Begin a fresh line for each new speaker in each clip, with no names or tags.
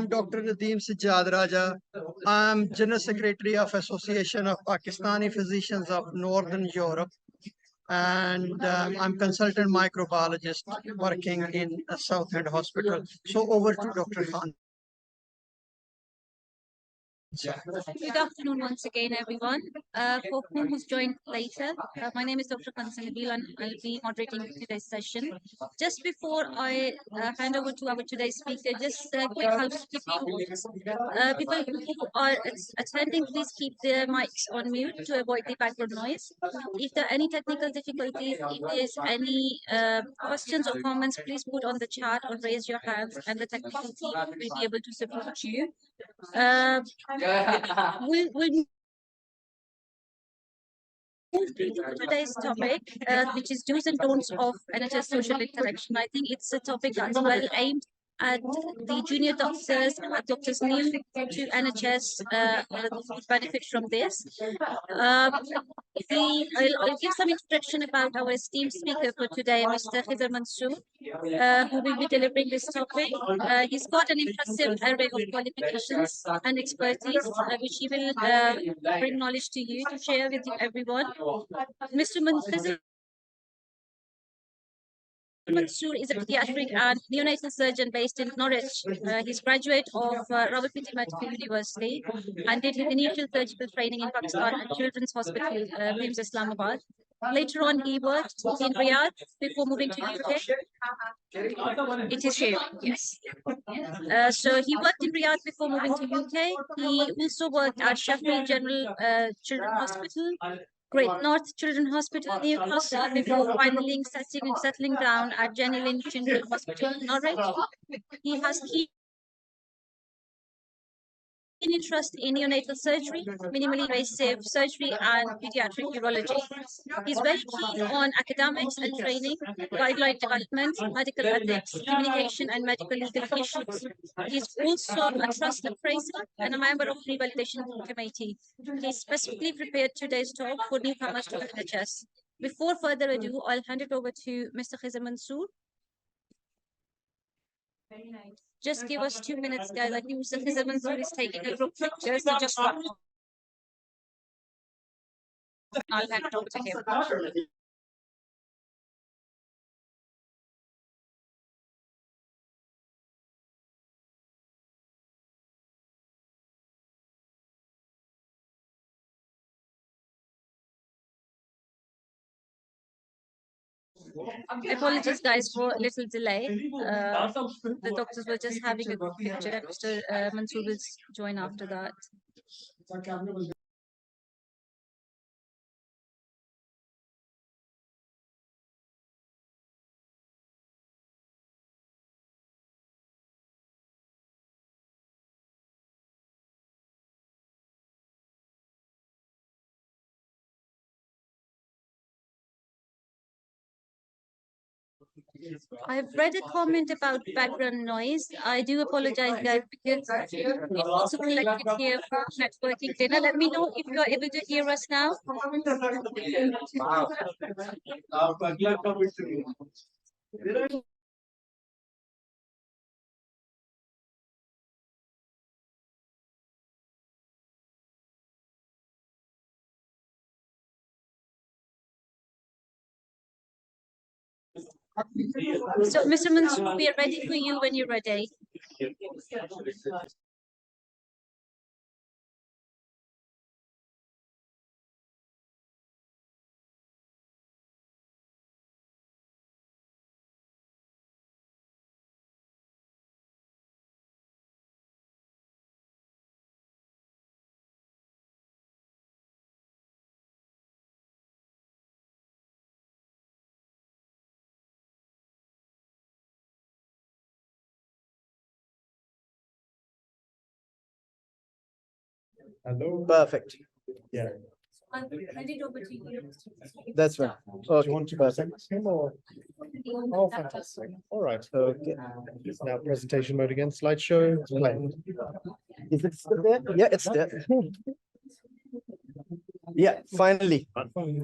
I'm Dr. Nadeem Sajjad Raja. I'm General Secretary of Association of Pakistani Physicians of Northern Europe, and I'm consultant microbiologist working in South End Hospital. So over to Dr. Khan.
Good afternoon once again, everyone. For who's joined later, my name is Dr. Kansan Nabil and I'll be moderating today's session. Just before I hand over to our today's speaker, just a quick housekeeping rules. People who are attending, please keep their mics on mute to avoid the background noise. If there are any technical difficulties, if there's any questions or comments, please put on the chat or raise your hands and the technical team will be able to support you. We'll move to today's topic, which is do's and don'ts of NHS social interaction. I think it's a topic that's well aimed at the junior doctors, doctors new to NHS, benefit from this. I'll give some introduction about our esteemed speaker for today, Mr. Khizr Mansoor, who will be delivering this topic. He's got an impressive array of qualifications and expertise, which he will bring knowledge to you to share with you everyone. Mr. Khizr Mansoor is a pediatric and neonatal surgeon based in Norwich. He's graduate of Rawalpindi Medical University and did his initial surgical training in Pakistan at Children's Hospital, PIMS Islamabad. Later on, he worked in Riyadh before moving to UK. It is here, yes. So he worked in Riyadh before moving to UK. He also worked at Sheffield General Children's Hospital, Great North Children's Hospital, Newcastle, before finally settling down at Jenny Lind Children's Hospital, Norwich. He has keen interest in neonatal surgery, minimally invasive surgery, and pediatric urology. He's very keen on academics and training, guideline development, medical ethics, communication, and medical legal issues. He's also a trust appraiser and a member of the validation committee. He specifically prepared today's talk for newcomers to NHS. Before further ado, I'll hand it over to Mr. Khizr Mansoor. Very nice. Just give us 2 minutes, guys. I think Mr. Khizr Mansoor is taking a group picture, so just I'll hand it over to him. Apologies, guys, for a little delay. The doctors were just having a good picture, and Mr. Mansoor will join after that. I've read a comment about background noise. I do apologize, guys, because it's also collected here for networking dinner. Let me know if you're able to hear us now. So, Mr. Mansoor, we are ready for you when you're ready.
Hello. Perfect. Yeah.
I'll hand it over to you.
That's right. So you want to present him or? Oh, fantastic. All right. Okay. Now presentation mode again. Slideshow. Play. Is it still there? Yeah, it's there. Yeah, finally.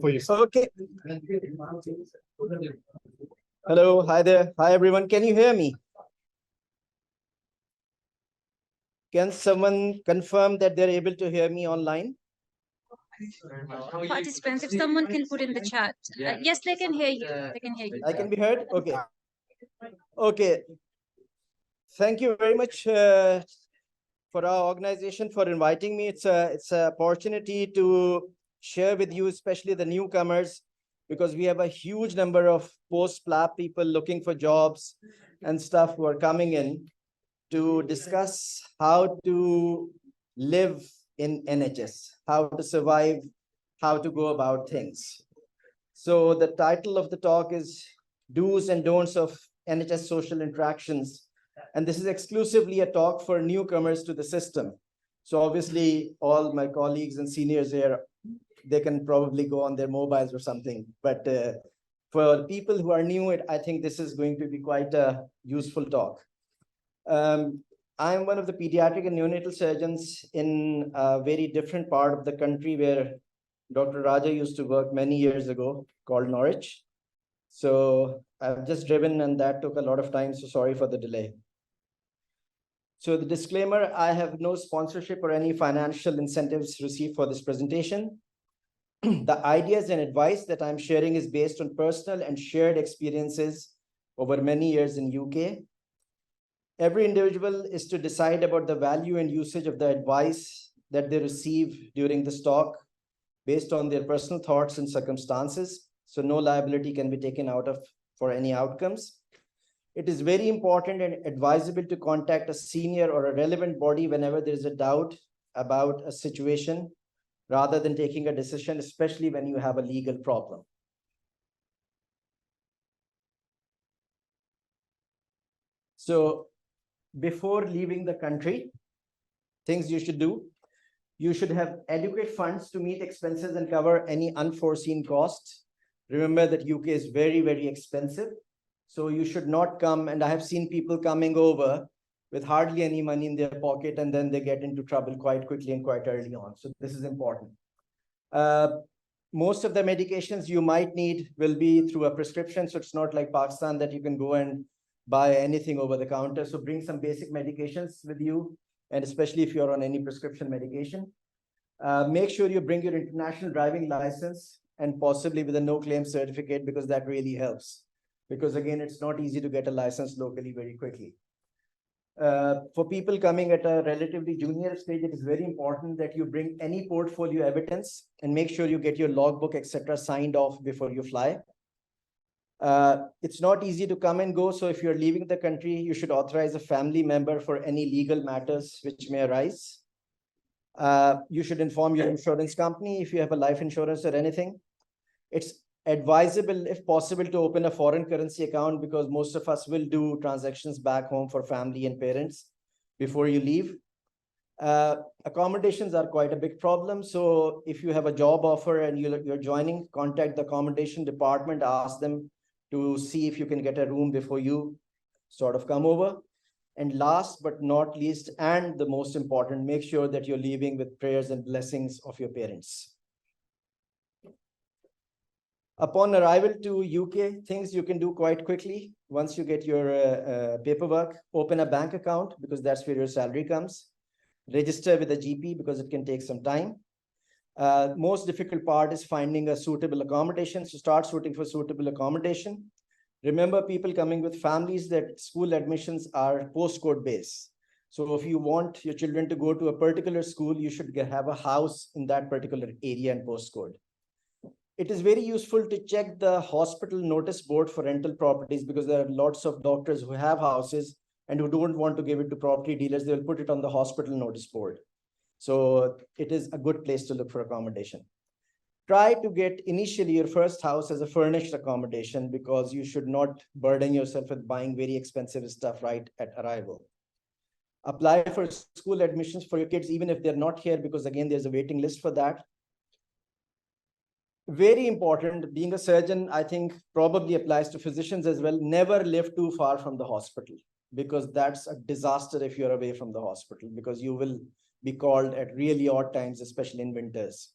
For you.
Okay. Hello. Hi there. Hi, everyone. Can you hear me?
Can someone confirm that they're able to hear me online?
Participants, if someone can put in the chat. Yes, they can hear you. They can hear you.
I can be heard? Okay. Okay. Thank you very much for our organization for inviting me. It's an opportunity to share with you, especially the newcomers, because we have a huge number of post-PLAB people looking for jobs and stuff who are coming in to discuss how to live in NHS, how to survive, how to go about things. So the title of the talk is Do's and Don'ts of NHS Social Interactions. And this is exclusively a talk for newcomers to the system. So obviously all my colleagues and seniors here, they can probably go on their mobiles or something. But for people who are new, I think this is going to be quite a useful talk. I'm one of the pediatric and neonatal surgeons in a very different part of the country where Dr. Raja used to work many years ago, called Norwich. So I've just driven and that took a lot of time, so sorry for the delay. So the disclaimer, I have no sponsorship or any financial incentives received for this presentation. The ideas and advice that I'm sharing is based on personal and shared experiences over many years in UK. Every individual is to decide about the value and usage of the advice that they receive during this talk based on their personal thoughts and circumstances. So no liability can be taken out of for any outcomes. It is very important and advisable to contact a senior or a relevant body whenever there is a doubt about a situation, rather than taking a decision, especially when you have a legal problem. So before leaving the country, things you should do. You should have adequate funds to meet expenses and cover any unforeseen costs. Remember that UK is very, very expensive. So you should not come, and I have seen people coming over with hardly any money in their pocket, and then they get into trouble quite quickly and quite early on. So this is important. Most of the medications you might need will be through a prescription. So it's not like Pakistan that you can go and buy anything over the counter. So bring some basic medications with you, and especially if you're on any prescription medication. Make sure you bring your international driving license and possibly with a no claim certificate, because that really helps. Because again, it's not easy to get a license locally very quickly. For people coming at a relatively junior stage, it is very important that you bring any portfolio evidence and make sure you get your logbook, etc., signed off before you fly. It's not easy to come and go. So if you're leaving the country, you should authorize a family member for any legal matters which may arise. You should inform your insurance company if you have a life insurance or anything. It's advisable, if possible, to open a foreign currency account, because most of us will do transactions back home for family and parents before you leave. Accommodations are quite a big problem. So if you have a job offer and you're joining, contact the accommodation department, ask them to see if you can get a room before you sort of come over. And last but not least, and the most important, make sure that you're leaving with prayers and blessings of your parents. Upon arrival to UK, things you can do quite quickly. Once you get your paperwork, open a bank account, because that's where your salary comes. Register with a GP, because it can take some time. Most difficult part is finding a suitable accommodation. So start sorting for suitable accommodation. Remember, people coming with families, that school admissions are postcode based. So if you want your children to go to a particular school, you should have a house in that particular area and postcode. It is very useful to check the hospital notice board for rental properties, because there are lots of doctors who have houses and who don't want to give it to property dealers. They'll put it on the hospital notice board. So it is a good place to look for accommodation. Try to get initially your first house as a furnished accommodation, because you should not burden yourself with buying very expensive stuff right at arrival. Apply for school admissions for your kids, even if they're not here, because again, there's a waiting list for that. Very important, being a surgeon, I think probably applies to physicians as well. Never live too far from the hospital, because that's a disaster if you're away from the hospital, because you will be called at really odd times, especially in winters.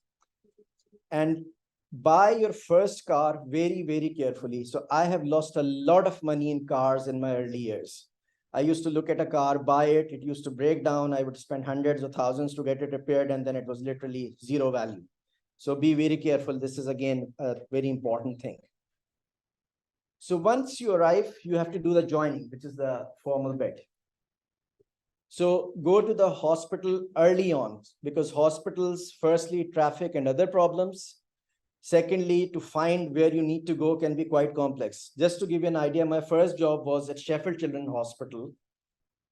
And buy your first car very, very carefully. So I have lost a lot of money in cars in my early years. I used to look at a car, buy it, it used to break down. I would spend hundreds of thousands to get it repaired, and then it was literally zero value. So be very careful. This is again a very important thing. So once you arrive, you have to do the joining, which is the formal bit. So go to the hospital early on, because hospitals, firstly, traffic and other problems. Secondly, to find where you need to go can be quite complex. Just to give you an idea, my first job was at Sheffield Children's Hospital.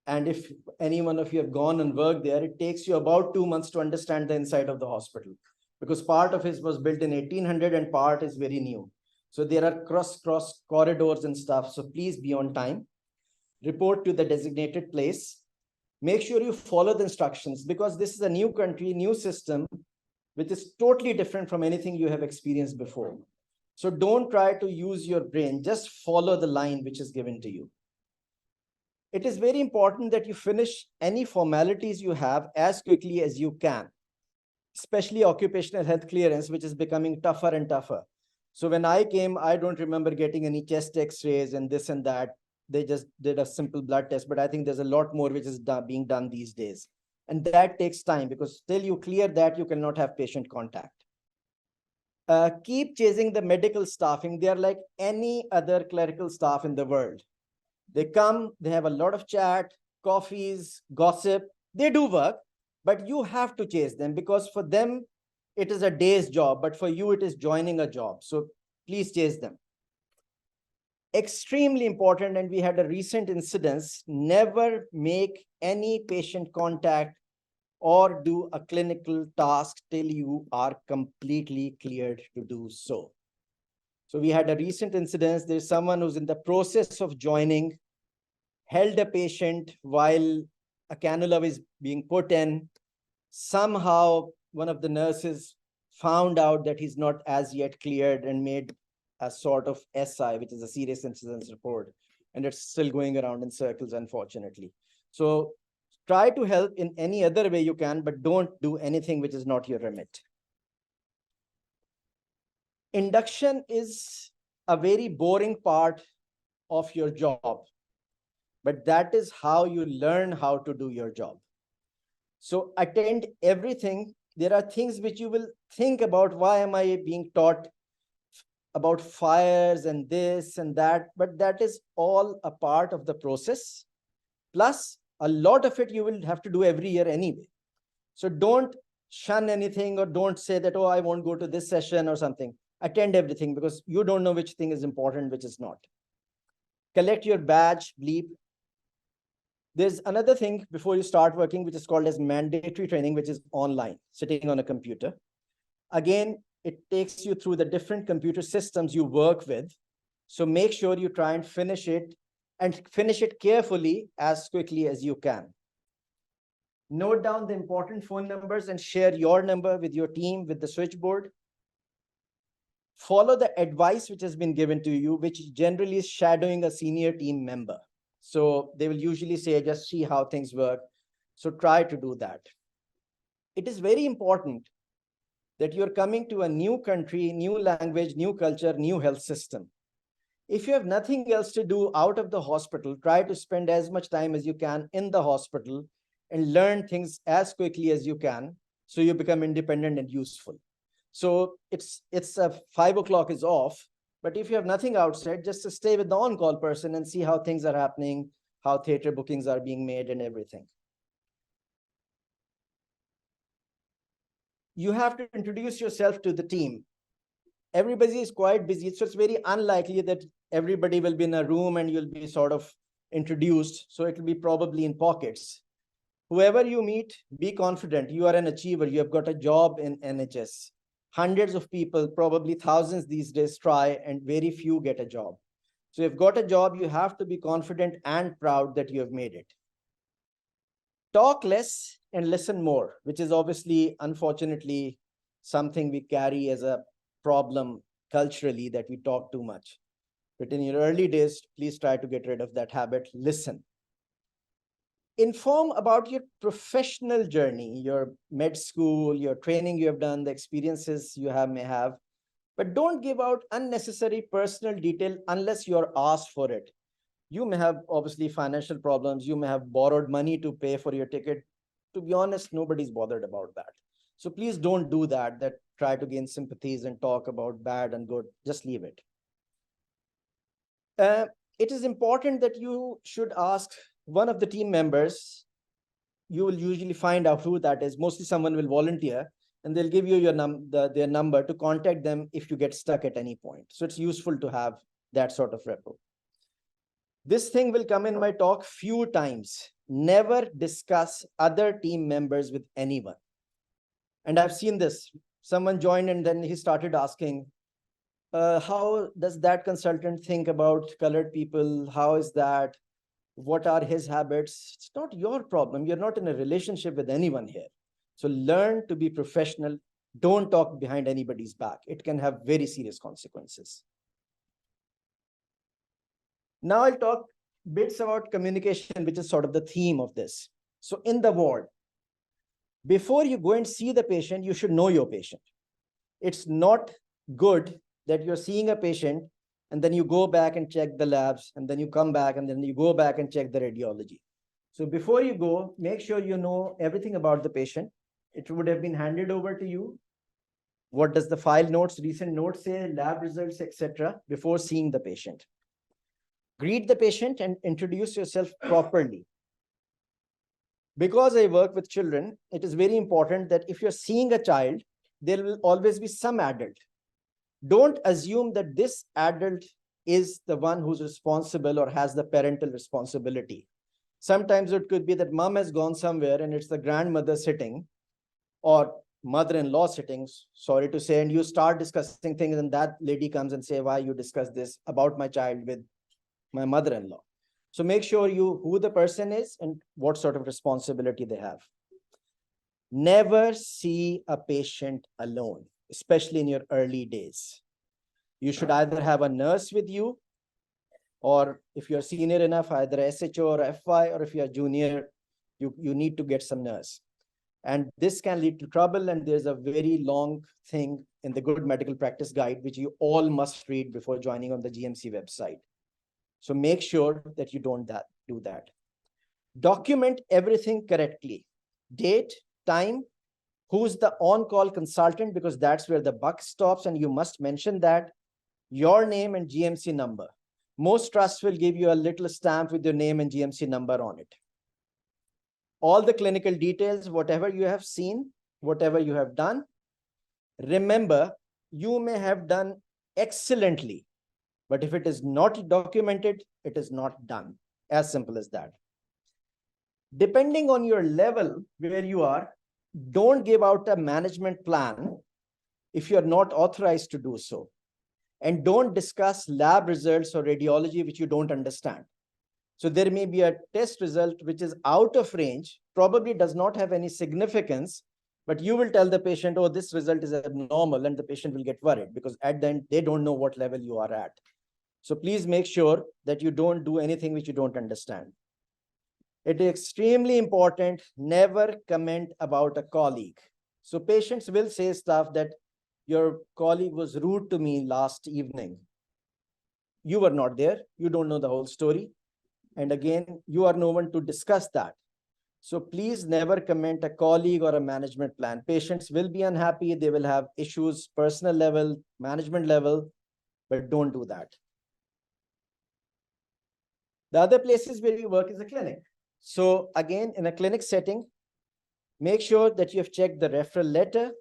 And if any one of you have gone and worked there, it takes you about 2 months to understand the inside of the hospital, because part of it was built in 1800 and part is very new. So there are cross corridors and stuff. So please be on time. Report to the designated place. Make sure you follow the instructions, because this is a new country, new system, which is totally different from anything you have experienced before. So don't try to use your brain, just follow the line which is given to you. It is very important that you finish any formalities you have as quickly as you can, especially occupational health clearance, which is becoming tougher and tougher. So when I came, I don't remember getting any chest x-rays and this and that. They just did a simple blood test, but I think there's a lot more which is being done these days. And that takes time, because till you clear that, you cannot have patient contact. Keep chasing the medical staffing. They are like any other clerical staff in the world. They come, they have a lot of chat, coffees, gossip. They do work, but you have to chase them, because for them, it is a day's job, but for you, it is joining a job. So please chase them. Extremely important, and we had a recent incident, never make any patient contact or do a clinical task till you are completely cleared to do so. So we had a recent incident. There's someone who's in the process of joining, held a patient while a cannula was being put in. Somehow, one of the nurses found out that he's not as yet cleared and made a sort of SI, which is a serious incidents report. And it's still going around in circles, unfortunately. So try to help in any other way you can, but don't do anything which is not your remit. Induction is a very boring part of your job, but that is how you learn how to do your job. So attend everything. There are things which you will think about, why am I being taught about fires and this and that, but that is all a part of the process. Plus, a lot of it you will have to do every year anyway. So don't shun anything, or don't say that, oh, I won't go to this session or something. Attend everything, because you don't know which thing is important, which is not. Collect your badge, bleep. There's another thing before you start working, which is called as mandatory training, which is online, sitting on a computer. Again, it takes you through the different computer systems you work with. So make sure you try and finish it, and finish it carefully as quickly as you can. Note down the important phone numbers and share your number with your team, with the switchboard. Follow the advice which has been given to you, which generally is shadowing a senior team member. So they will usually say, just see how things work. So try to do that. It is very important that you're coming to a new country, new language, new culture, new health system. If you have nothing else to do out of the hospital, try to spend as much time as you can in the hospital and learn things as quickly as you can, so you become independent and useful. So it's 5 o'clock is off, but if you have nothing outside, just to stay with the on-call person and see how things are happening, how theater bookings are being made and everything. You have to introduce yourself to the team. Everybody is quite busy, so it's very unlikely that everybody will be in a room and you'll be sort of introduced. So it will be probably in pockets. Whoever you meet, be confident. You are an achiever. You have got a job in NHS. Hundreds of people, probably thousands these days, try, and very few get a job. So if you've got a job, you have to be confident and proud that you have made it. Talk less and listen more, which is obviously, unfortunately, something we carry as a problem culturally, that we talk too much. But in your early days, please try to get rid of that habit. Listen. Inform about your professional journey, your med school, your training you have done, the experiences you may have, but don't give out unnecessary personal detail unless you're asked for it. You may have obviously financial problems. You may have borrowed money to pay for your ticket. To be honest, nobody's bothered about that. So please don't do that, try to gain sympathies and talk about bad and good. Just leave it. It is important that you should ask one of the team members. You will usually find out who that is. Mostly someone will volunteer and they'll give you your their number to contact them if you get stuck at any point. So it's useful to have that sort of rapport. This thing will come in my talk few times. Never discuss other team members with anyone. And I've seen this. Someone joined and then he started asking, how does that consultant think about colored people? How is that? What are his habits? It's not your problem. You're not in a relationship with anyone here. So learn to be professional. Don't talk behind anybody's back. It can have very serious consequences. Now I'll talk bits about communication, which is sort of the theme of this. So in the ward, before you go and see the patient, you should know your patient. It's not good that you're seeing a patient and then you go back and check the labs and then you come back and then you go back and check the radiology. So before you go, make sure you know everything about the patient. It would have been handed over to you. What does the file notes, recent notes say, lab results, etc. before seeing the patient. Greet the patient and introduce yourself properly. Because I work with children, it is very important that if you're seeing a child, there will always be some adult. Don't assume that this adult is the one who's responsible or has the parental responsibility. Sometimes it could be that mom has gone somewhere and it's the grandmother sitting or mother-in-law sitting, sorry to say, and you start discussing things and that lady comes and say, why you discuss this about my child with my mother-in-law. So make sure who the person is and what sort of responsibility they have. Never see a patient alone, especially in your early days. You should either have a nurse with you, or if you're senior enough, either SHO or FY, or if you're junior, you need to get some nurse. And this can lead to trouble. And there's a very long thing in the Good Medical Practice Guide, which you all must read before joining on the GMC website. So make sure that you don't do that. Document everything correctly. Date, time, who's the on-call consultant, because that's where the buck stops, and you must mention that, your name and GMC number. Most trusts will give you a little stamp with your name and GMC number on it. All the clinical details, whatever you have seen, whatever you have done, remember, you may have done excellently, but if it is not documented, it is not done. As simple as that. Depending on your level where you are, don't give out a management plan if you're not authorized to do so. And don't discuss lab results or radiology which you don't understand. So there may be a test result which is out of range, probably does not have any significance, but you will tell the patient, oh, this result is abnormal, and the patient will get worried because at the end, they don't know what level you are at. So please make sure that you don't do anything which you don't understand. It is extremely important, never comment about a colleague. So patients will say stuff that your colleague was rude to me last evening. You were not there. You don't know the whole story. And again, you are no one to discuss that. So please never comment a colleague or a management plan. Patients will be unhappy. They will have issues, personal level, management level, but don't do that. The other places where you work is a clinic. So again, in a clinic setting, make sure that you have checked the referral letter,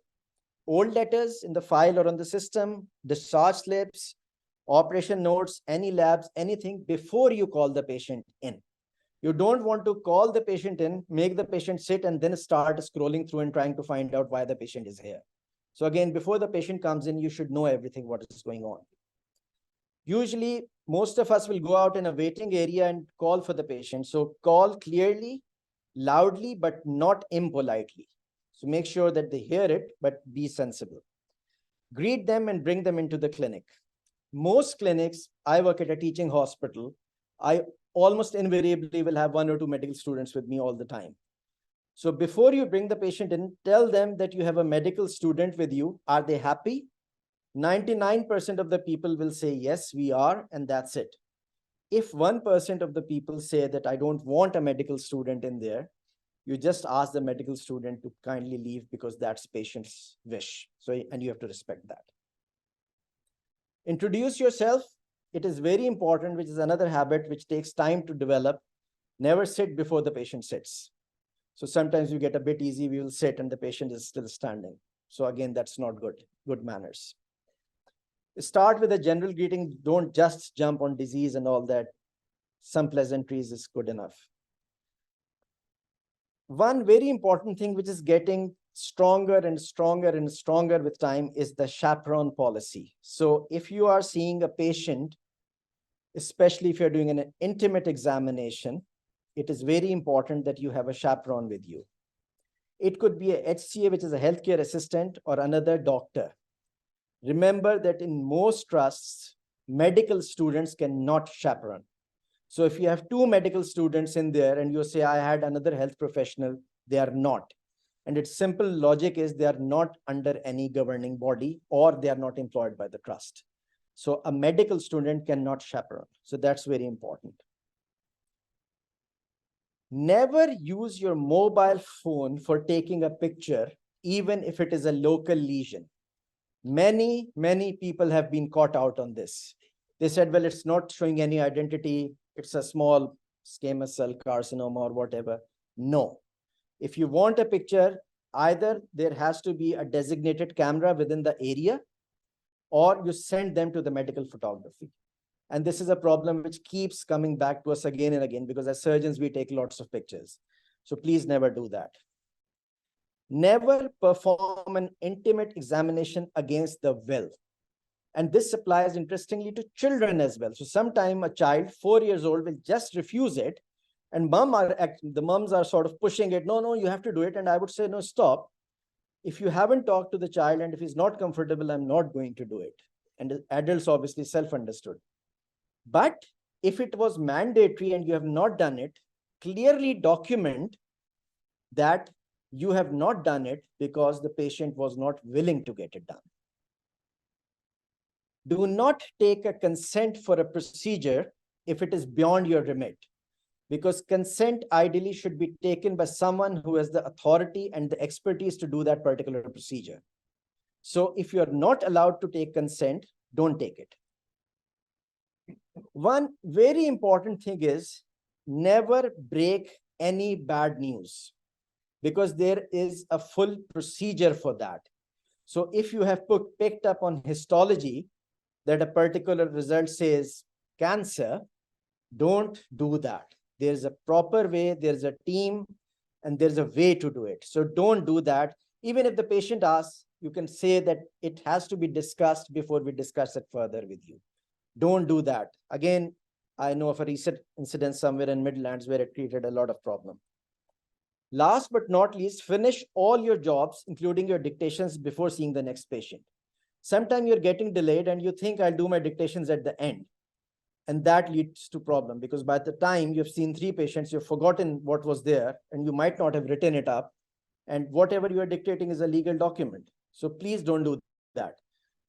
old letters in the file or on the system, discharge slips, operation notes, any labs, anything before you call the patient in. You don't want to call the patient in, make the patient sit, and then start scrolling through and trying to find out why the patient is here. So again, before the patient comes in, you should know everything what is going on. Usually, most of us will go out in a waiting area and call for the patient. So call clearly, loudly, but not impolitely. So make sure that they hear it, but be sensible. Greet them and bring them into the clinic. Most clinics, I work at a teaching hospital, I almost invariably will have 1 or 2 medical students with me all the time. So before you bring the patient in, tell them that you have a medical student with you. Are they happy? 99% of the people will say, yes, we are, and that's it. If 1% of the people say that I don't want a medical student in there, you just ask the medical student to kindly leave because that's patient's wish. So, and you have to respect that. Introduce yourself. It is very important, which is another habit which takes time to develop. Never sit before the patient sits. So sometimes you get a bit easy, we will sit and the patient is still standing. So again, that's not good manners. Start with a general greeting. Don't just jump on disease and all that. Some pleasantries is good enough. One very important thing which is getting stronger and stronger and stronger with time is the chaperone policy. So if you are seeing a patient, especially if you're doing an intimate examination, it is very important that you have a chaperone with you. It could be a HCA, which is a healthcare assistant, or another doctor. Remember that in most trusts, medical students cannot chaperone. So if you have 2 medical students in there and you say, I had another health professional, they are not. And its simple logic is they are not under any governing body or they are not employed by the trust. So a medical student cannot chaperone. So that's very important. Never use your mobile phone for taking a picture, even if it is a local lesion. Many people have been caught out on this. They said, well, it's not showing any identity. It's a small squamous cell carcinoma or whatever. No. If you want a picture, either there has to be a designated camera within the area, or you send them to the medical photography. And this is a problem which keeps coming back to us again and again, because as surgeons, we take lots of pictures. So please never do that. Never perform an intimate examination against the will. And this applies, interestingly, to children as well. So sometime a child, 4 years old, will just refuse it. And the moms are sort of pushing it. No, you have to do it. And I would say, no, stop. If you haven't talked to the child and if he's not comfortable, I'm not going to do it. And the adults obviously self-understood. But if it was mandatory and you have not done it, clearly document that you have not done it because the patient was not willing to get it done. Do not take a consent for a procedure if it is beyond your remit, because consent ideally should be taken by someone who has the authority and the expertise to do that particular procedure. So if you're not allowed to take consent, don't take it. One very important thing is never break any bad news, because there is a full procedure for that. So if you have picked up on histology that a particular result says cancer, don't do that. There's a proper way, there's a team, and there's a way to do it. So don't do that. Even if the patient asks, you can say that it has to be discussed before we discuss it further with you. Don't do that. Again, I know of a recent incident somewhere in Midlands where it created a lot of problem. Last but not least, finish all your jobs, including your dictations, before seeing the next patient. Sometimes you're getting delayed and you think I'll do my dictations at the end. And that leads to problem, because by the time you've seen 3 patients, you've forgotten what was there and you might not have written it up. And whatever you are dictating is a legal document. So please don't do that.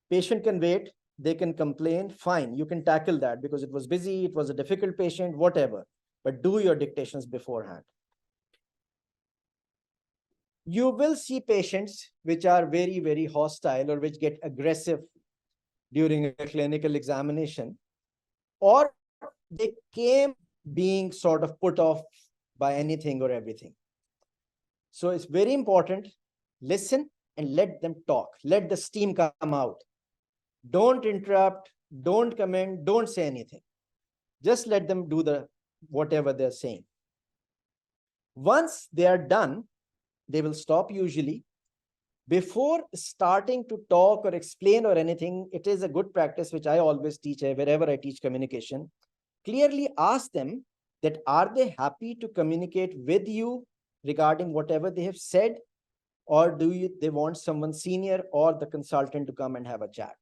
Patient can wait, they can complain, fine, you can tackle that because it was busy, it was a difficult patient, whatever, but do your dictations beforehand. You will see patients which are very, very hostile or which get aggressive during a clinical examination, or they came being sort of put off by anything or everything. So it's very important, listen and let them talk. Let the steam come out. Don't interrupt, don't comment, don't say anything. Just let them do whatever they're saying. Once they are done, they will stop usually. Before starting to talk or explain or anything, it is a good practice, which I always teach wherever I teach communication. Clearly ask them that are they happy to communicate with you regarding whatever they have said, or they want someone senior or the consultant to come and have a chat.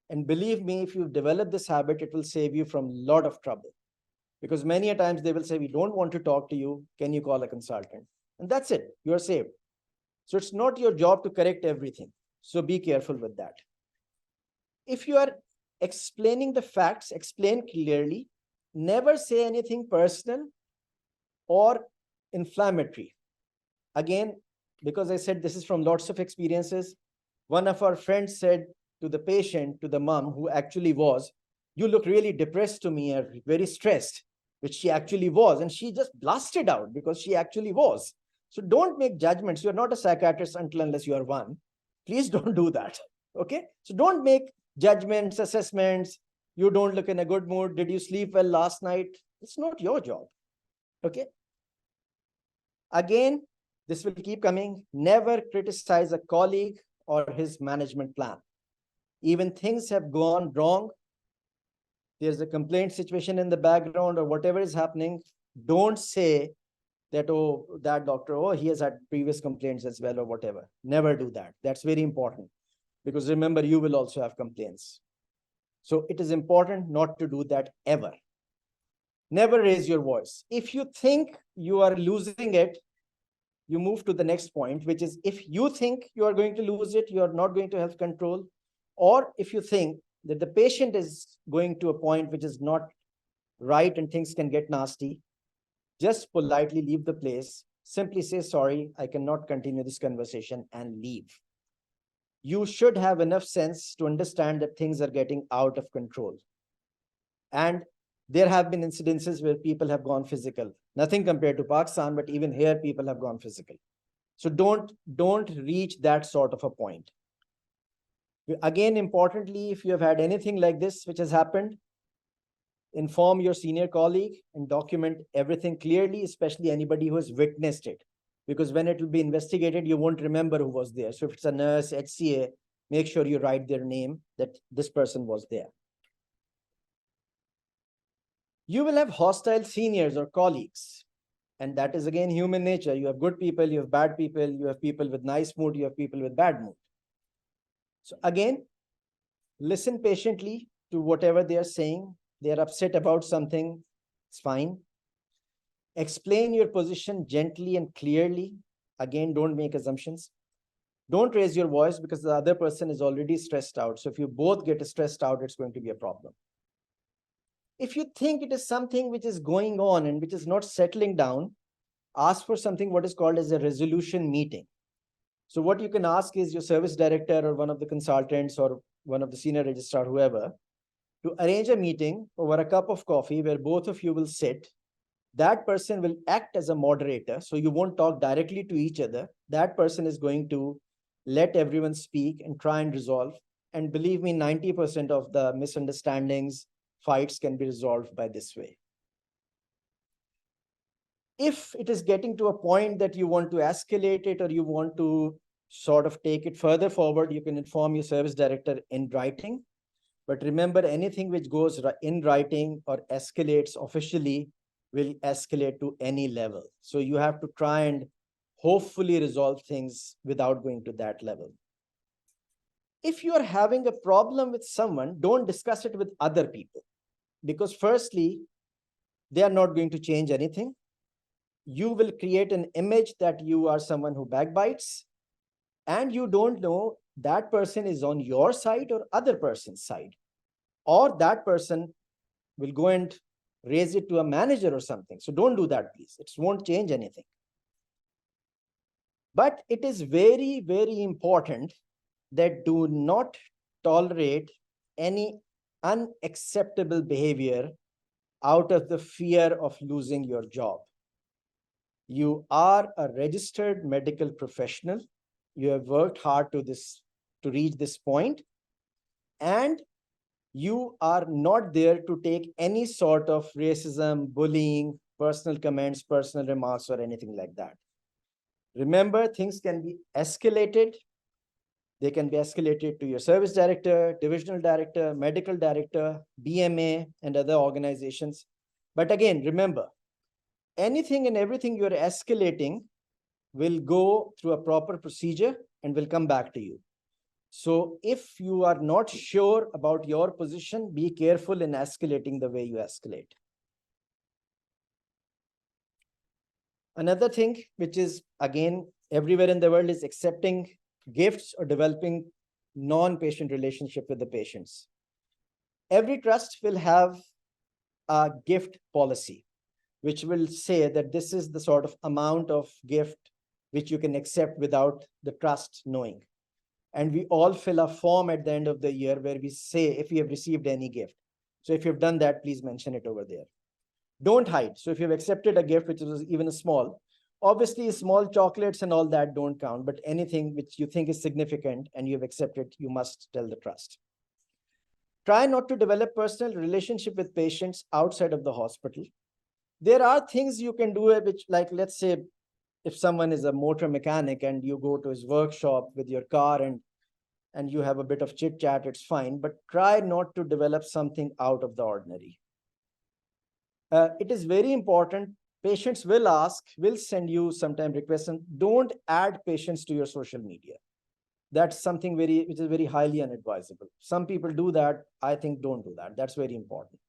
And believe me, if you develop this habit, it will save you from a lot of trouble. Because many a times they will say, we don't want to talk to you. Can you call a consultant? And that's it. You are saved. So it's not your job to correct everything. So be careful with that. If you are explaining the facts, explain clearly. never say anything personal or inflammatory. Again, because I said this is from lots of experiences, one of our friends said to the patient, to the mom who actually was, "You look really depressed to me or very stressed," which she actually was. And she just blasted out because she actually was. So don't make judgments. You're not a psychiatrist until unless you are one. Please don't do that. Okay? So don't make judgments, assessments. You don't look in a good mood. Did you sleep well last night? It's not your job. Okay? Again, this will keep coming. Never criticize a colleague or his management plan. Even things have gone wrong. There's a complaint situation in the background or whatever is happening. Don't say that, oh, that doctor, oh, he has had previous complaints as well or whatever. Never do that. That's very important because remember, you will also have complaints. So it is important not to do that ever. Never raise your voice. If you think you are losing it, you move to the next point, which is if you think you are going to lose it, you are not going to have control, or if you think that the patient is going to a point which is not right and things can get nasty, just politely leave the place. Simply say, "Sorry, I cannot continue this conversation," and leave. You should have enough sense to understand that things are getting out of control. And there have been incidences where people have gone physical. Nothing compared to Pakistan, but even here people have gone physical. So don't reach that sort of a point. Again, importantly, if you have had anything like this which has happened, inform your senior colleague and document everything clearly, especially anybody who has witnessed it. Because when it will be investigated, you won't remember who was there. So if it's a nurse, HCA, make sure you write their name that this person was there. You will have hostile seniors or colleagues. And that is again human nature. You have good people, you have bad people, you have people with nice mood, you have people with bad mood. So again, listen patiently to whatever they are saying. They are upset about something, it's fine. Explain your position gently and clearly. Again, don't make assumptions. Don't raise your voice because the other person is already stressed out. So if you both get stressed out, it's going to be a problem. If you think it is something which is going on and which is not settling down, ask for something what is called as a resolution meeting. So what you can ask is your service director or one of the consultants or one of the senior registrar, whoever, to arrange a meeting over a cup of coffee where both of you will sit. That person will act as a moderator. So you won't talk directly to each other. That person is going to let everyone speak and try and resolve. And believe me, 90% of the misunderstandings, fights can be resolved by this way. If it is getting to a point that you want to escalate it or you want to sort of take it further forward, you can inform your service director in writing. But remember, anything which goes in writing or escalates officially will escalate to any level. So you have to try and hopefully resolve things without going to that level. If you are having a problem with someone, don't discuss it with other people. Because firstly, they are not going to change anything. You will create an image that you are someone who backbites, and you don't know that person is on your side or other person's side, or that person will go and raise it to a manager or something. So don't do that, please. It won't change anything. But it is very, very important that do not tolerate any unacceptable behavior out of the fear of losing your job. You are a registered medical professional. You have worked hard to reach this point, and you are not there to take any sort of racism, bullying, personal comments, personal remarks, or anything like that. Remember, things can be escalated. They can be escalated to your service director, divisional director, medical director, BMA, and other organizations. But again, remember, anything and everything you're escalating will go through a proper procedure and will come back to you. So if you are not sure about your position, be careful in escalating the way you escalate. Another thing, which is again everywhere in the world, is accepting gifts or developing non-patient relationship with the patients. Every trust will have a gift policy, which will say that this is the sort of amount of gift which you can accept without the trust knowing. And we all fill a form at the end of the year where we say if we have received any gift. So if you've done that, please mention it over there. Don't hide. So if you've accepted a gift, which was even a small, obviously small chocolates and all that don't count, but anything which you think is significant and you've accepted, you must tell the trust. Try not to develop personal relationship with patients outside of the hospital. There are things you can do, which, like, let's say, if someone is a motor mechanic and you go to his workshop with your car and you have a bit of chit chat, it's fine, but try not to develop something out of the ordinary. It is very important. Patients will ask, will send you sometime requests, and don't add patients to your social media. That's something which is very highly unadvisable. Some people do that. I think don't do that. That's very important.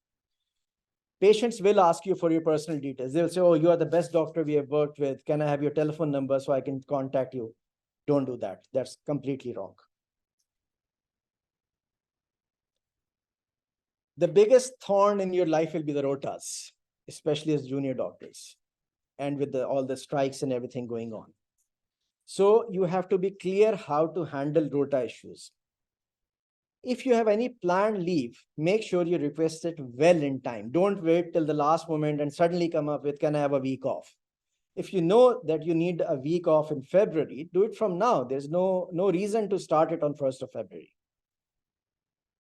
Patients will ask you for your personal details. They'll say, oh, you are the best doctor we have worked with. Can I have your telephone number so I can contact you? Don't do that. That's completely wrong. The biggest thorn in your life will be the rotas, especially as junior doctors, and with all the strikes and everything going on. So you have to be clear how to handle rota issues. If you have any planned leave, make sure you request it well in time. Don't wait till the last moment and suddenly come up with, can I have a week off? If you know that you need a week off in February, do it from now. There's no reason to start it on 1st of February.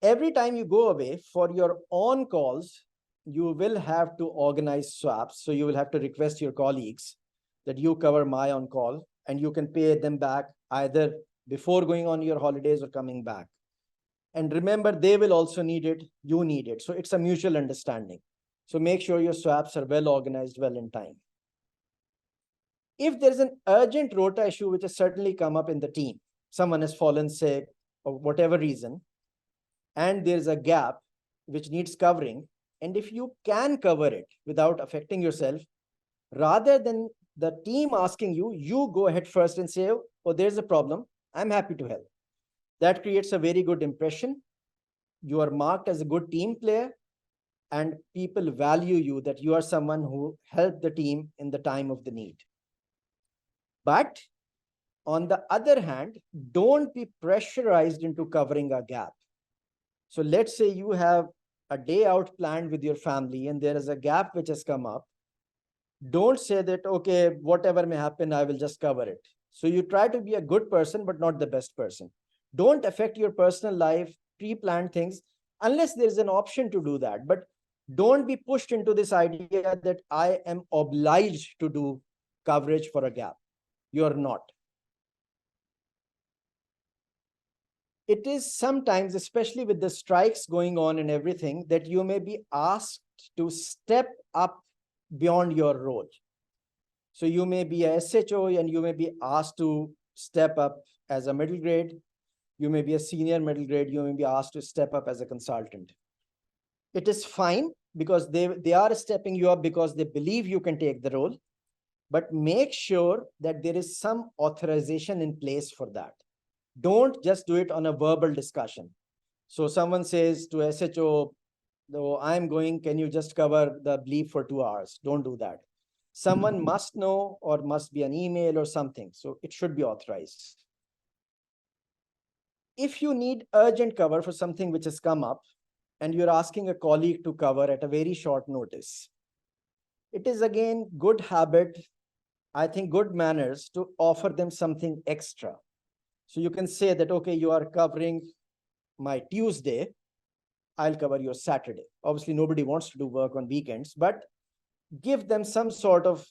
Every time you go away for your on calls, you will have to organize swaps. So you will have to request your colleagues that you cover my on call, and you can pay them back either before going on your holidays or coming back. And remember, they will also need it, you need it. So it's a mutual understanding. So make sure your swaps are well organized, well in time. If there's an urgent rota issue, which has certainly come up in the team, someone has fallen sick or whatever reason, and there's a gap which needs covering, and if you can cover it without affecting yourself, rather than the team asking you, you go ahead first and say, oh, there's a problem, I'm happy to help. That creates a very good impression. You are marked as a good team player, and people value you, that you are someone who helped the team in the time of the need. But on the other hand, don't be pressurized into covering a gap. So let's say you have a day out planned with your family and there is a gap which has come up. Don't say that, okay, whatever may happen, I will just cover it. So you try to be a good person, but not the best person. Don't affect your personal life, pre-planned things, unless there's an option to do that. But don't be pushed into this idea that I am obliged to do coverage for a gap. You're not. It is sometimes, especially with the strikes going on and everything, that you may be asked to step up beyond your role. So you may be a SHO and you may be asked to step up as a middle grade. You may be a senior middle grade. You may be asked to step up as a consultant. It is fine because they are stepping you up because they believe you can take the role. But make sure that there is some authorization in place for that. Don't just do it on a verbal discussion. So someone says to SHO, no, I'm going, can you just cover the bleep for 2 hours? Don't do that. Someone must know, or must be an email or something. So it should be authorized. If you need urgent cover for something which has come up and you're asking a colleague to cover at a very short notice, it is again good habit, I think good manners, to offer them something extra. So you can say that, okay, you are covering my Tuesday, I'll cover your Saturday. Obviously, nobody wants to do work on weekends, but give them some sort of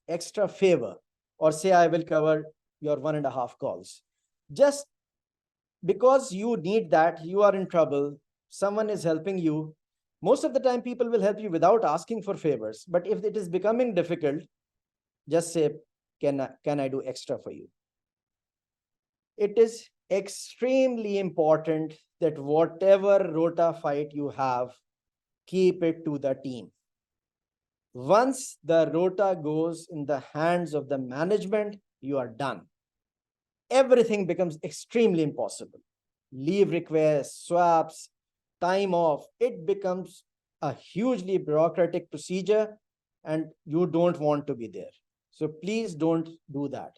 extra favor, or say, I will cover your 1.5 calls. Just because you need that, you are in trouble, someone is helping you. Most of the time, people will help you without asking for favors. But if it is becoming difficult, just say, can I do extra for you? It is extremely important that whatever rota fight you have, keep it to the team. Once the rota goes in the hands of the management, you are done. Everything becomes extremely impossible. Leave requests, swaps, time off, it becomes a hugely bureaucratic procedure and you don't want to be there. So please don't do that.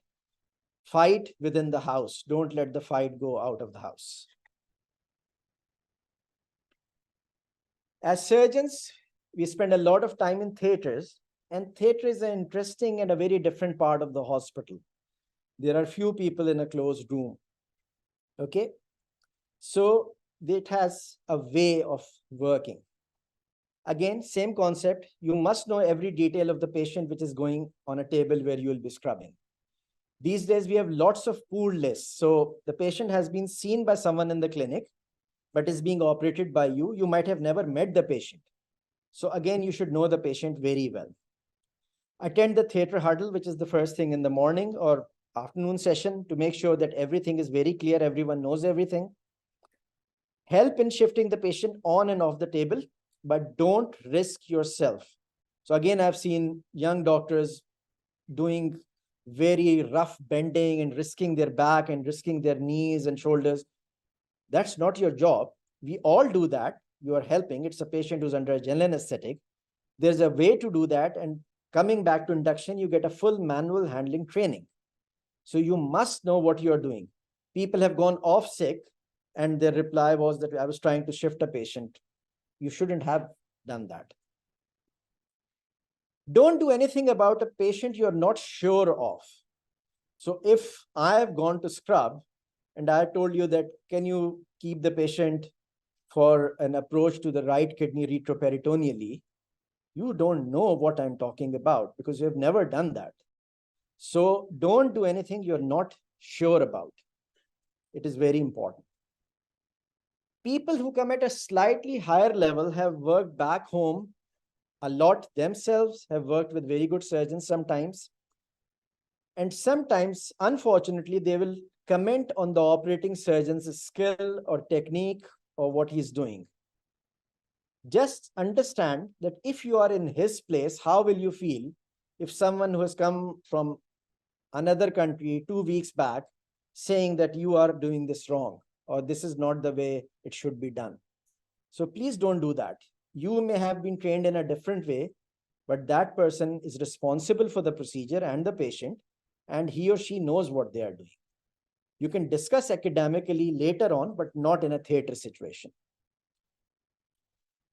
Fight within the house. Don't let the fight go out of the house. As surgeons, we spend a lot of time in theaters, and theater is an interesting and a very different part of the hospital. There are few people in a closed room. Okay. So it has a way of working. Again, same concept. You must know every detail of the patient which is going on a table where you will be scrubbing. These days, we have lots of pooled lists. So the patient has been seen by someone in the clinic, but is being operated by you. You might have never met the patient. So again, you should know the patient very well. Attend the theater huddle, which is the first thing in the morning or afternoon session, to make sure that everything is very clear, everyone knows everything. Help in shifting the patient on and off the table, but don't risk yourself. So again, I've seen young doctors doing very rough bending and risking their back and risking their knees and shoulders. That's not your job. We all do that. You are helping. It's a patient who's under a general anesthetic. There's a way to do that. And coming back to induction, you get a full manual handling training. So you must know what you're doing. People have gone off sick and their reply was that I was trying to shift a patient. You shouldn't have done that. Don't do anything about a patient you're not sure of. So if I have gone to scrub and I told you that, can you keep the patient for an approach to the right kidney retroperitoneally, you don't know what I'm talking about because you have never done that. So don't do anything you're not sure about. It is very important. People who come at a slightly higher level have worked back home a lot themselves, have worked with very good surgeons sometimes. And sometimes, unfortunately, they will comment on the operating surgeon's skill or technique or what he's doing. Just understand that if you are in his place, how will you feel if someone who has come from another country 2 weeks back saying that you are doing this wrong or this is not the way it should be done? So please don't do that. You may have been trained in a different way, but that person is responsible for the procedure and the patient, and he or she knows what they are doing. You can discuss academically later on, but not in a theater situation.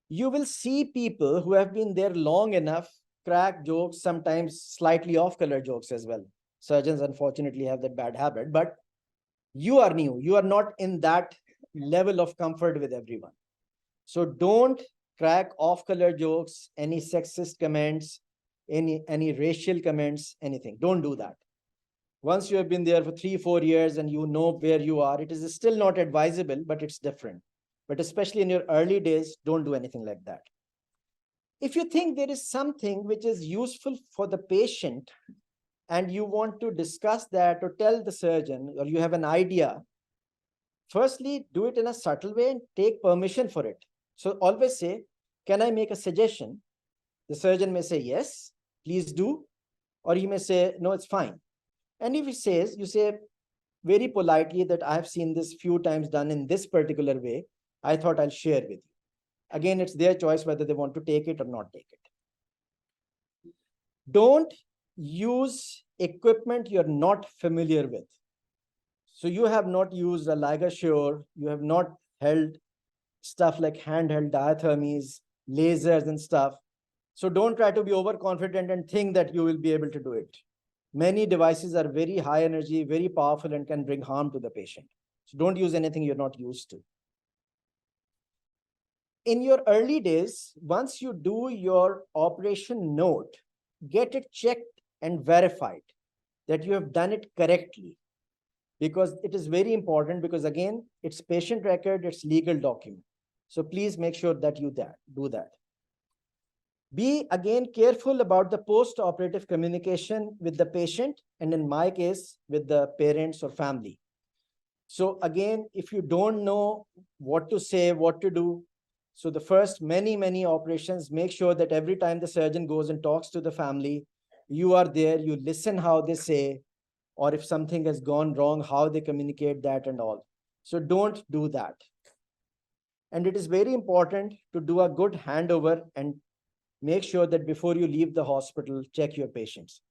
You will see people who have been there long enough crack jokes, sometimes slightly off-color jokes as well. Surgeons, unfortunately, have that bad habit, but you are new. You are not in that level of comfort with everyone. So don't crack off-color jokes, any sexist comments, any racial comments, anything. Don't do that. Once you have been there for 3-4 years and you know where you are, it is still not advisable, but it's different. But especially in your early days, don't do anything like that. If you think there is something which is useful for the patient and you want to discuss that or tell the surgeon, or you have an idea, firstly, do it in a subtle way and take permission for it. So always say, can I make a suggestion? The surgeon may say, yes, please do. Or he may say, no, it's fine. And if he says, you say very politely that I have seen this few times done in this particular way, I thought I'll share with you. Again, it's their choice whether they want to take it or not take it. Don't use equipment you're not familiar with. So you have not used a ligashore, you have not held stuff like handheld diathermies, lasers and stuff. So don't try to be overconfident and think that you will be able to do it. Many devices are very high energy, very powerful, and can bring harm to the patient. So don't use anything you're not used to. In your early days, once you do your operation note, get it checked and verified that you have done it correctly. Because it is very important, because again, it's patient record, it's legal document. So please make sure that you do that. Be again careful about the post-operative communication with the patient, and in my case, with the parents or family. So again, if you don't know what to say, what to do, so the first many operations, make sure that every time the surgeon goes and talks to the family, you are there, you listen how they say, or if something has gone wrong, how they communicate that and all. So don't do that. And it is very important to do a good handover and make sure that before you leave the hospital, check your patients.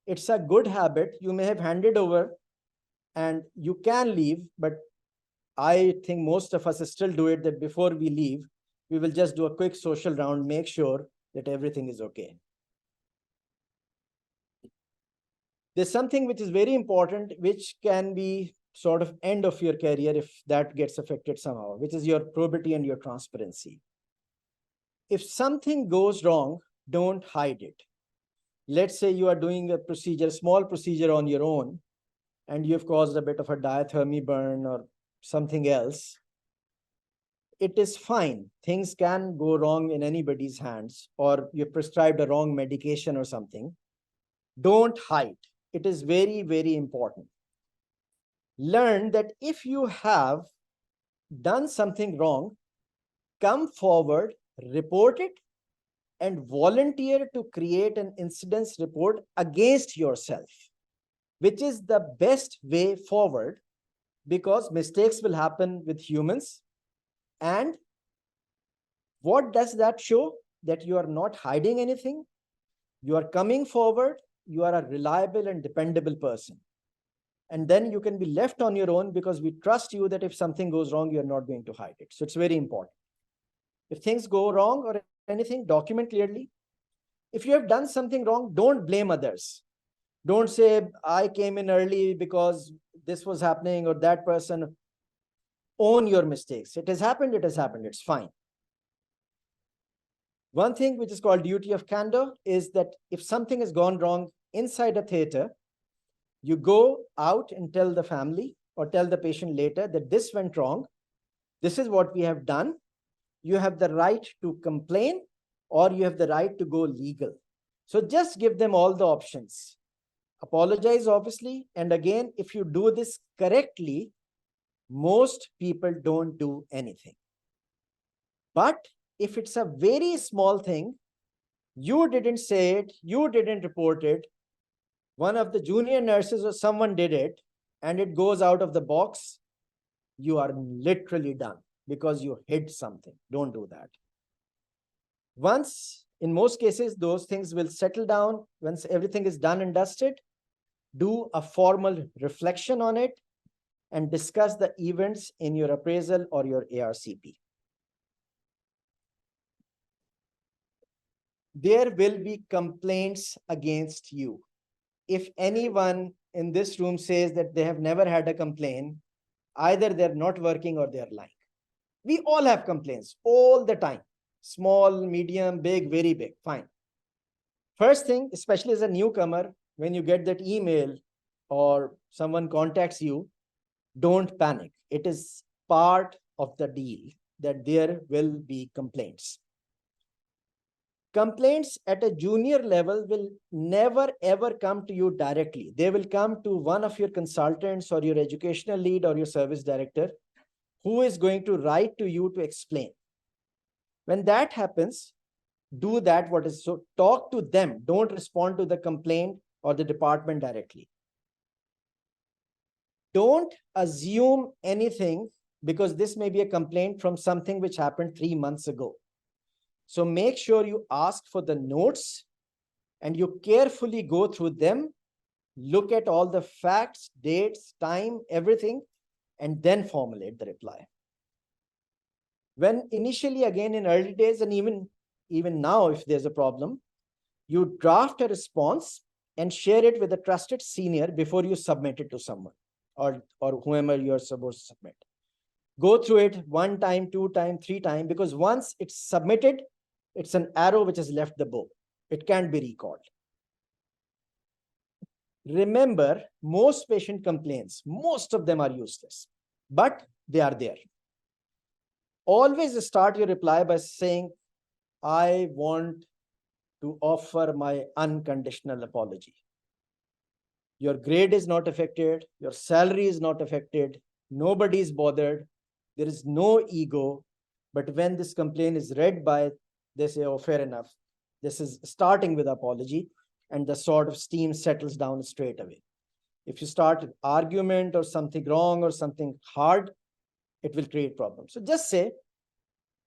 It's a good habit. You may have handed over and you can leave, but I think most of us still do it, that before we leave, we will just do a quick social round, make sure that everything is okay. There's something which is very important, which can be sort of end of your career if that gets affected somehow, which is your probity and your transparency. If something goes wrong, don't hide it. Let's say you are doing a procedure, small procedure on your own, and you've caused a bit of a diathermy burn or something else. It is fine. Things can go wrong in anybody's hands, or you prescribed a wrong medication or something. Don't hide. It is very, very important. Learn that if you have done something wrong, come forward, report it, and volunteer to create an incidents report against yourself, which is the best way forward, because mistakes will happen with humans. And what does that show? That you are not hiding anything. You are coming forward. You are a reliable and dependable person. And then you can be left on your own, because we trust you that if something goes wrong, you're not going to hide it. So it's very important. If things go wrong or anything, document clearly. If you have done something wrong, don't blame others. Don't say, I came in early because this was happening, or that person. Own your mistakes. It has happened, it's fine. One thing which is called duty of candor is that if something has gone wrong inside a theater, you go out and tell the family or tell the patient later that this went wrong. This is what we have done. You have the right to complain, or you have the right to go legal. So just give them all the options. Apologize, obviously. And again, if you do this correctly, most people don't do anything. But if it's a very small thing, you didn't say it, you didn't report it, one of the junior nurses or someone did it, and it goes out of the box, you are literally done because you hid something. Don't do that. Once, in most cases, those things will settle down. Once everything is done and dusted, do a formal reflection on it and discuss the events in your appraisal or your ARCP. There will be complaints against you. If anyone in this room says that they have never had a complaint, either they're not working or they're lying. We all have complaints all the time. Small, medium, big, very big, fine. First thing, especially as a newcomer, when you get that email or someone contacts you, don't panic. It is part of the deal that there will be complaints. Complaints at a junior level will never ever come to you directly. They will come to one of your consultants or your educational lead or your service director, who is going to write to you to explain. When that happens, do that. So talk to them. Don't respond to the complaint or the department directly. Don't assume anything, because this may be a complaint from something which happened 3 months ago. So make sure you ask for the notes and you carefully go through them, look at all the facts, dates, time, everything, and then formulate the reply. When initially, again, in early days, and even now, if there's a problem, you draft a response and share it with a trusted senior before you submit it to someone or whoever you're supposed to submit. Go through it 1 time, 2 times, 3 times, because once it's submitted, it's an arrow which has left the bow. It can't be recalled. Remember, most patient complaints, most of them are useless, but they are there. Always start your reply by saying, I want to offer my unconditional apology. Your grade is not affected. Your salary is not affected. Nobody is bothered. There is no ego. But when this complaint is read by, they say, oh, fair enough. This is starting with apology, and the sort of steam settles down straight away. If you start an argument or something wrong or something hard, it will create problems. So just say,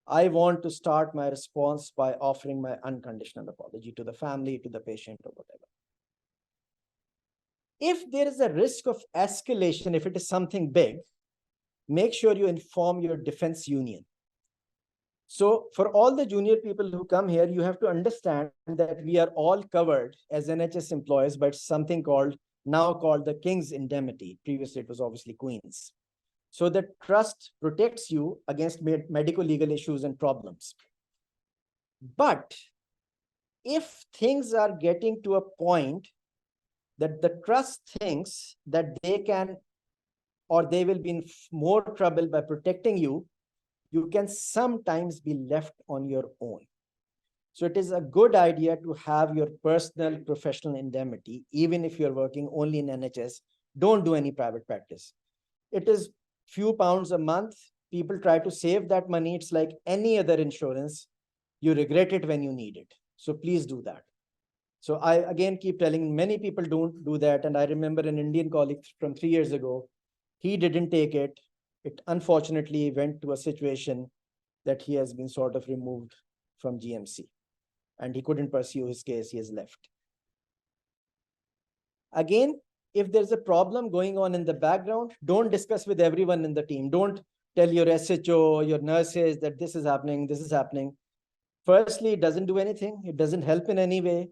I want to start my response by offering my unconditional apology to the family, to the patient, or whatever. If there is a risk of escalation, if it is something big, make sure you inform your defense union. So for all the junior people who come here, you have to understand that we are all covered as NHS employees by something now called the King's Indemnity. Previously, it was obviously Queen's. So the trust protects you against medical legal issues and problems. But if things are getting to a point that the trust thinks that they can, or they will be in more trouble by protecting you, you can sometimes be left on your own. So it is a good idea to have your personal professional indemnity, even if you're working only in NHS. Don't do any private practice. It is few pounds a month. People try to save that money. It's like any other insurance. You regret it when you need it. So please do that. So I again keep telling many people don't do that. And I remember an Indian colleague from 3 years ago, he didn't take it. It unfortunately went to a situation that he has been sort of removed from GMC and he couldn't pursue his case. He has left. Again, if there's a problem going on in the background, don't discuss with everyone in the team. Don't tell your SHO, your nurses that this is happening, this is happening. Firstly, it doesn't do anything. It doesn't help in any way.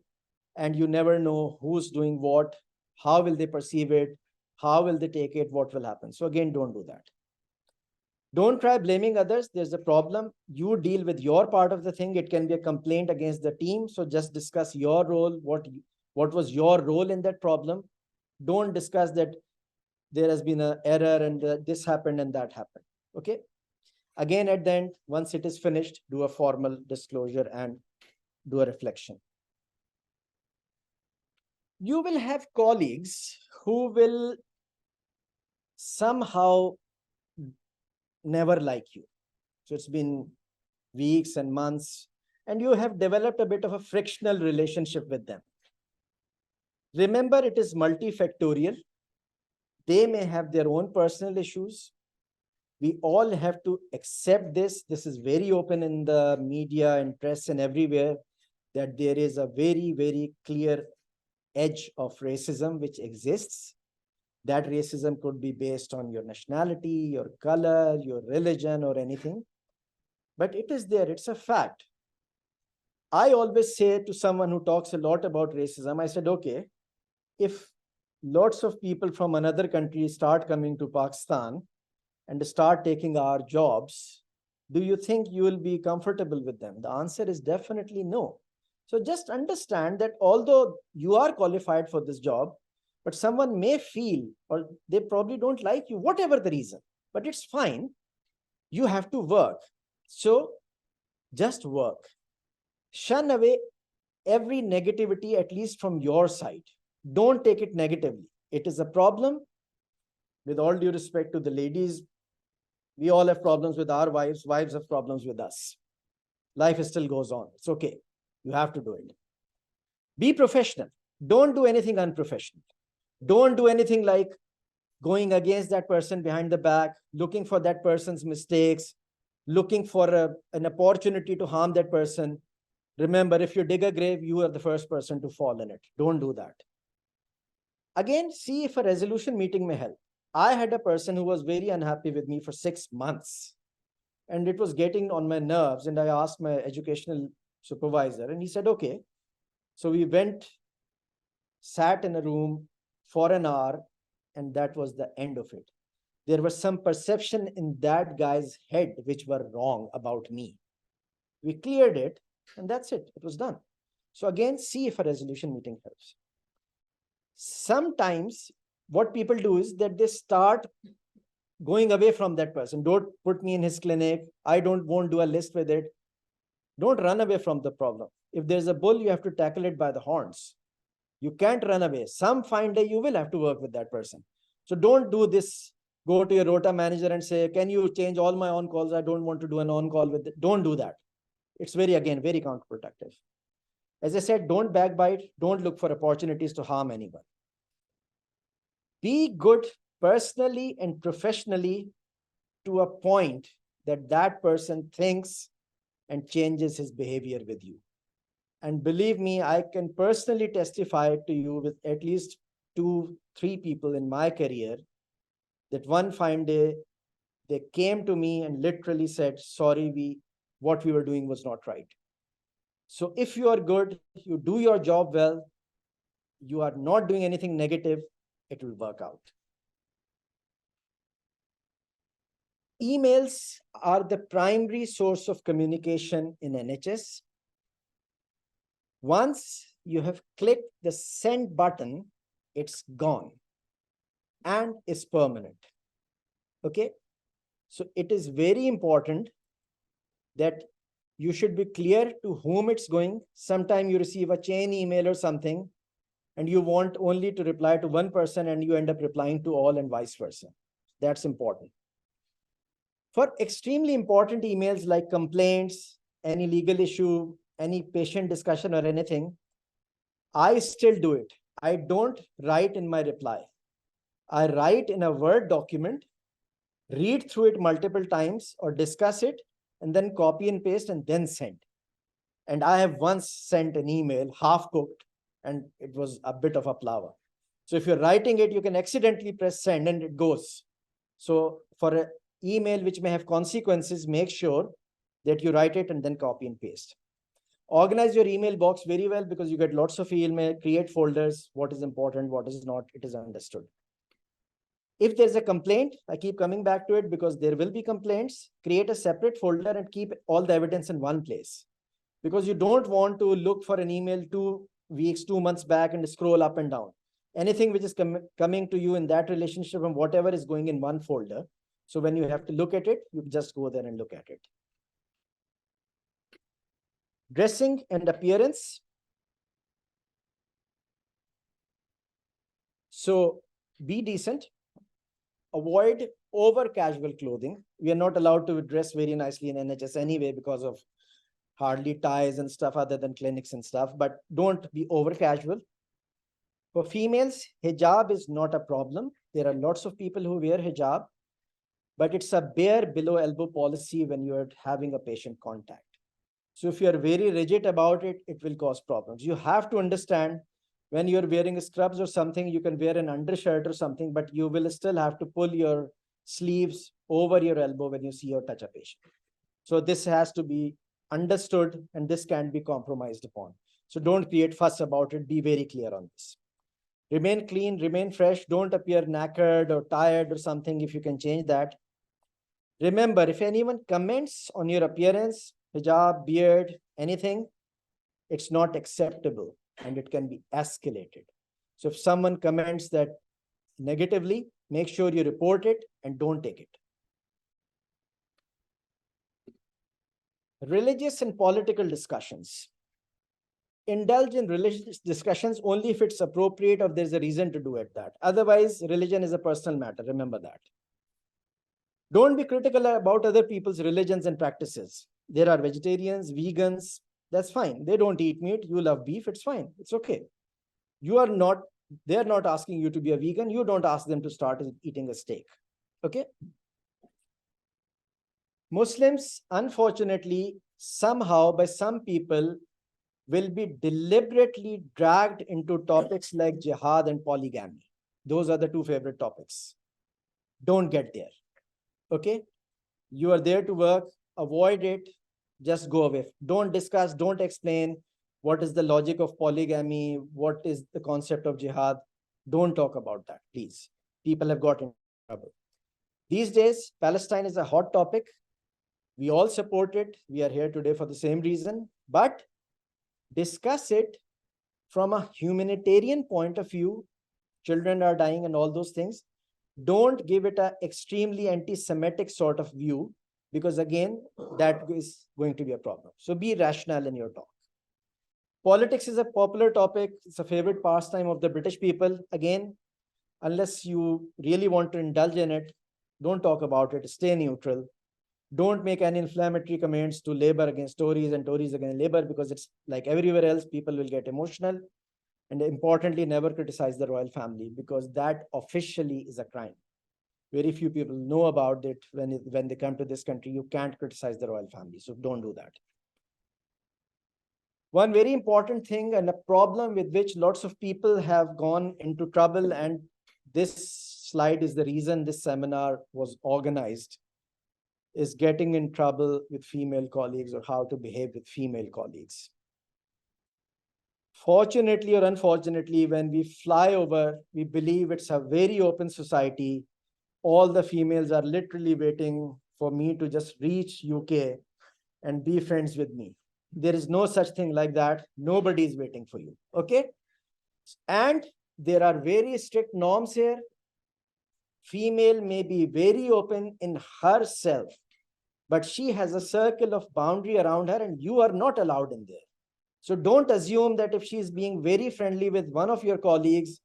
And you never know who's doing what, how will they perceive it, how will they take it, what will happen. So again, don't do that. Don't try blaming others. There's a problem. You deal with your part of the thing. It can be a complaint against the team. So just discuss your role, what was your role in that problem. Don't discuss that there has been an error and this happened and that happened. Okay. Again, at the end, once it is finished, do a formal disclosure and do a reflection. You will have colleagues who will somehow never like you. So it's been weeks and months, and you have developed a bit of a frictional relationship with them. Remember, it is multifactorial. They may have their own personal issues. We all have to accept this. This is very open in the media and press and everywhere, that there is a very, very clear edge of racism which exists. That racism could be based on your nationality, your color, your religion, or anything. But it is there, it's a fact. I always say to someone who talks a lot about racism, I said, okay, if lots of people from another country start coming to Pakistan and start taking our jobs, do you think you will be comfortable with them? The answer is definitely no. So just understand that although you are qualified for this job, but someone may feel, or they probably don't like you, whatever the reason, but it's fine. You have to work. So just work. Shun away every negativity, at least from your side. Don't take it negatively. It is a problem. With all due respect to the ladies, we all have problems with our wives. Wives have problems with us. Life still goes on. It's okay. You have to do it. Be professional. Don't do anything unprofessional. Don't do anything like going against that person behind the back, looking for that person's mistakes, looking for an opportunity to harm that person. Remember, if you dig a grave, you are the first person to fall in it. Don't do that. Again, see if a resolution meeting may help. I had a person who was very unhappy with me for 6 months, and it was getting on my nerves. And I asked my educational supervisor, and he said, okay. So we went, sat in a room for an hour, and that was the end of it. There was some perception in that guy's head which were wrong about me. We cleared it, and that's it. It was done. So again, see if a resolution meeting helps. Sometimes what people do is that they start going away from that person. Don't put me in his clinic. I won't do a list with it. Don't run away from the problem. If there's a bull, you have to tackle it by the horns. You can't run away. Some fine day you will have to work with that person. So don't do this. Go to your rota manager and say, can you change all my on-calls? I don't want to do an on-call with it. Don't do that. It's very counterproductive. As I said, don't backbite. Don't look for opportunities to harm anyone. Be good personally and professionally to a point that that person thinks and changes his behavior with you. And believe me, I can personally testify to you with at least 2-3 people in my career that one fine day they came to me and literally said, sorry, what we were doing was not right. So if you are good, you do your job well, you are not doing anything negative, it will work out. Emails are the primary source of communication in NHS. Once you have clicked the send button, it's gone and is permanent. Okay. So it is very important that you should be clear to whom it's going. Sometime you receive a chain email or something, and you want only to reply to one person and you end up replying to all and vice versa. That's important. For extremely important emails like complaints, any legal issue, any patient discussion or anything, I still do it. I don't write in my reply. I write in a Word document, read through it multiple times or discuss it, and then copy and paste and then send. And I have once sent an email half cooked and it was a bit of a plower. So if you're writing it, you can accidentally press send and it goes. So for an email which may have consequences, make sure that you write it and then copy and paste. Organize your email box very well because you get lots of email, create folders, what is important, what is not, it is understood. If there's a complaint, I keep coming back to it because there will be complaints, create a separate folder and keep all the evidence in one place. Because you don't want to look for an email 2 weeks, 2 months back and scroll up and down. Anything which is coming to you in that relationship and whatever is going in one folder. So when you have to look at it, you just go there and look at it. Dressing and appearance. So be decent. Avoid over casual clothing. We are not allowed to dress very nicely in NHS anyway because of hardly ties and stuff other than clinics and stuff, but don't be over casual. For females, hijab is not a problem. There are lots of people who wear hijab, but it's a bare below elbow policy when you're having a patient contact. So if you're very rigid about it, it will cause problems. You have to understand when you're wearing scrubs or something, you can wear an undershirt or something, but you will still have to pull your sleeves over your elbow when you see or touch a patient. So this has to be understood and this can be compromised upon. So don't create fuss about it. Be very clear on this. Remain clean, remain fresh. Don't appear knackered or tired or something if you can change that. Remember, if anyone comments on your appearance, hijab, beard, anything, it's not acceptable and it can be escalated. So if someone comments that negatively, make sure you report it and don't take it. Religious and political discussions. Indulge in religious discussions only if it's appropriate or there's a reason to do it that. Otherwise, religion is a personal matter. Remember that. Don't be critical about other people's religions and practices. There are vegetarians, vegans, that's fine. They don't eat meat. You love beef, it's fine. It's okay. They're not asking you to be a vegan. You don't ask them to start eating a steak. Okay? Muslims, unfortunately, somehow by some people will be deliberately dragged into topics like jihad and polygamy. Those are the 2 favorite topics. Don't get there. Okay? You are there to work, avoid it, just go away. Don't discuss, don't explain what is the logic of polygamy, what is the concept of jihad. Don't talk about that, please. People have got in trouble. These days, Palestine is a hot topic. We all support it. We are here today for the same reason, but discuss it from a humanitarian point of view. Children are dying and all those things. Don't give it an extremely anti-Semitic sort of view, because again, that is going to be a problem. So be rational in your talk. Politics is a popular topic. It's a favorite pastime of the British people. Again, unless you really want to indulge in it, don't talk about it. Stay neutral. Don't make any inflammatory comments to Labour against Tories and Tories against Labour, because it's like everywhere else, people will get emotional. And importantly, never criticize the royal family, because that officially is a crime. Very few people know about it. When they come to this country, you can't criticize the royal family. So don't do that. One very important thing and a problem with which lots of people have gone into trouble, and this slide is the reason this seminar was organized, is getting in trouble with female colleagues or how to behave with female colleagues. Fortunately or unfortunately, when we fly over, we believe it's a very open society. All the females are literally waiting for me to just reach UK and be friends with me. There is no such thing like that. Nobody is waiting for you. Okay. And there are very strict norms here. Female may be very open in herself, but she has a circle of boundary around her and you are not allowed in there. So don't assume that if she is being very friendly with one of your colleagues,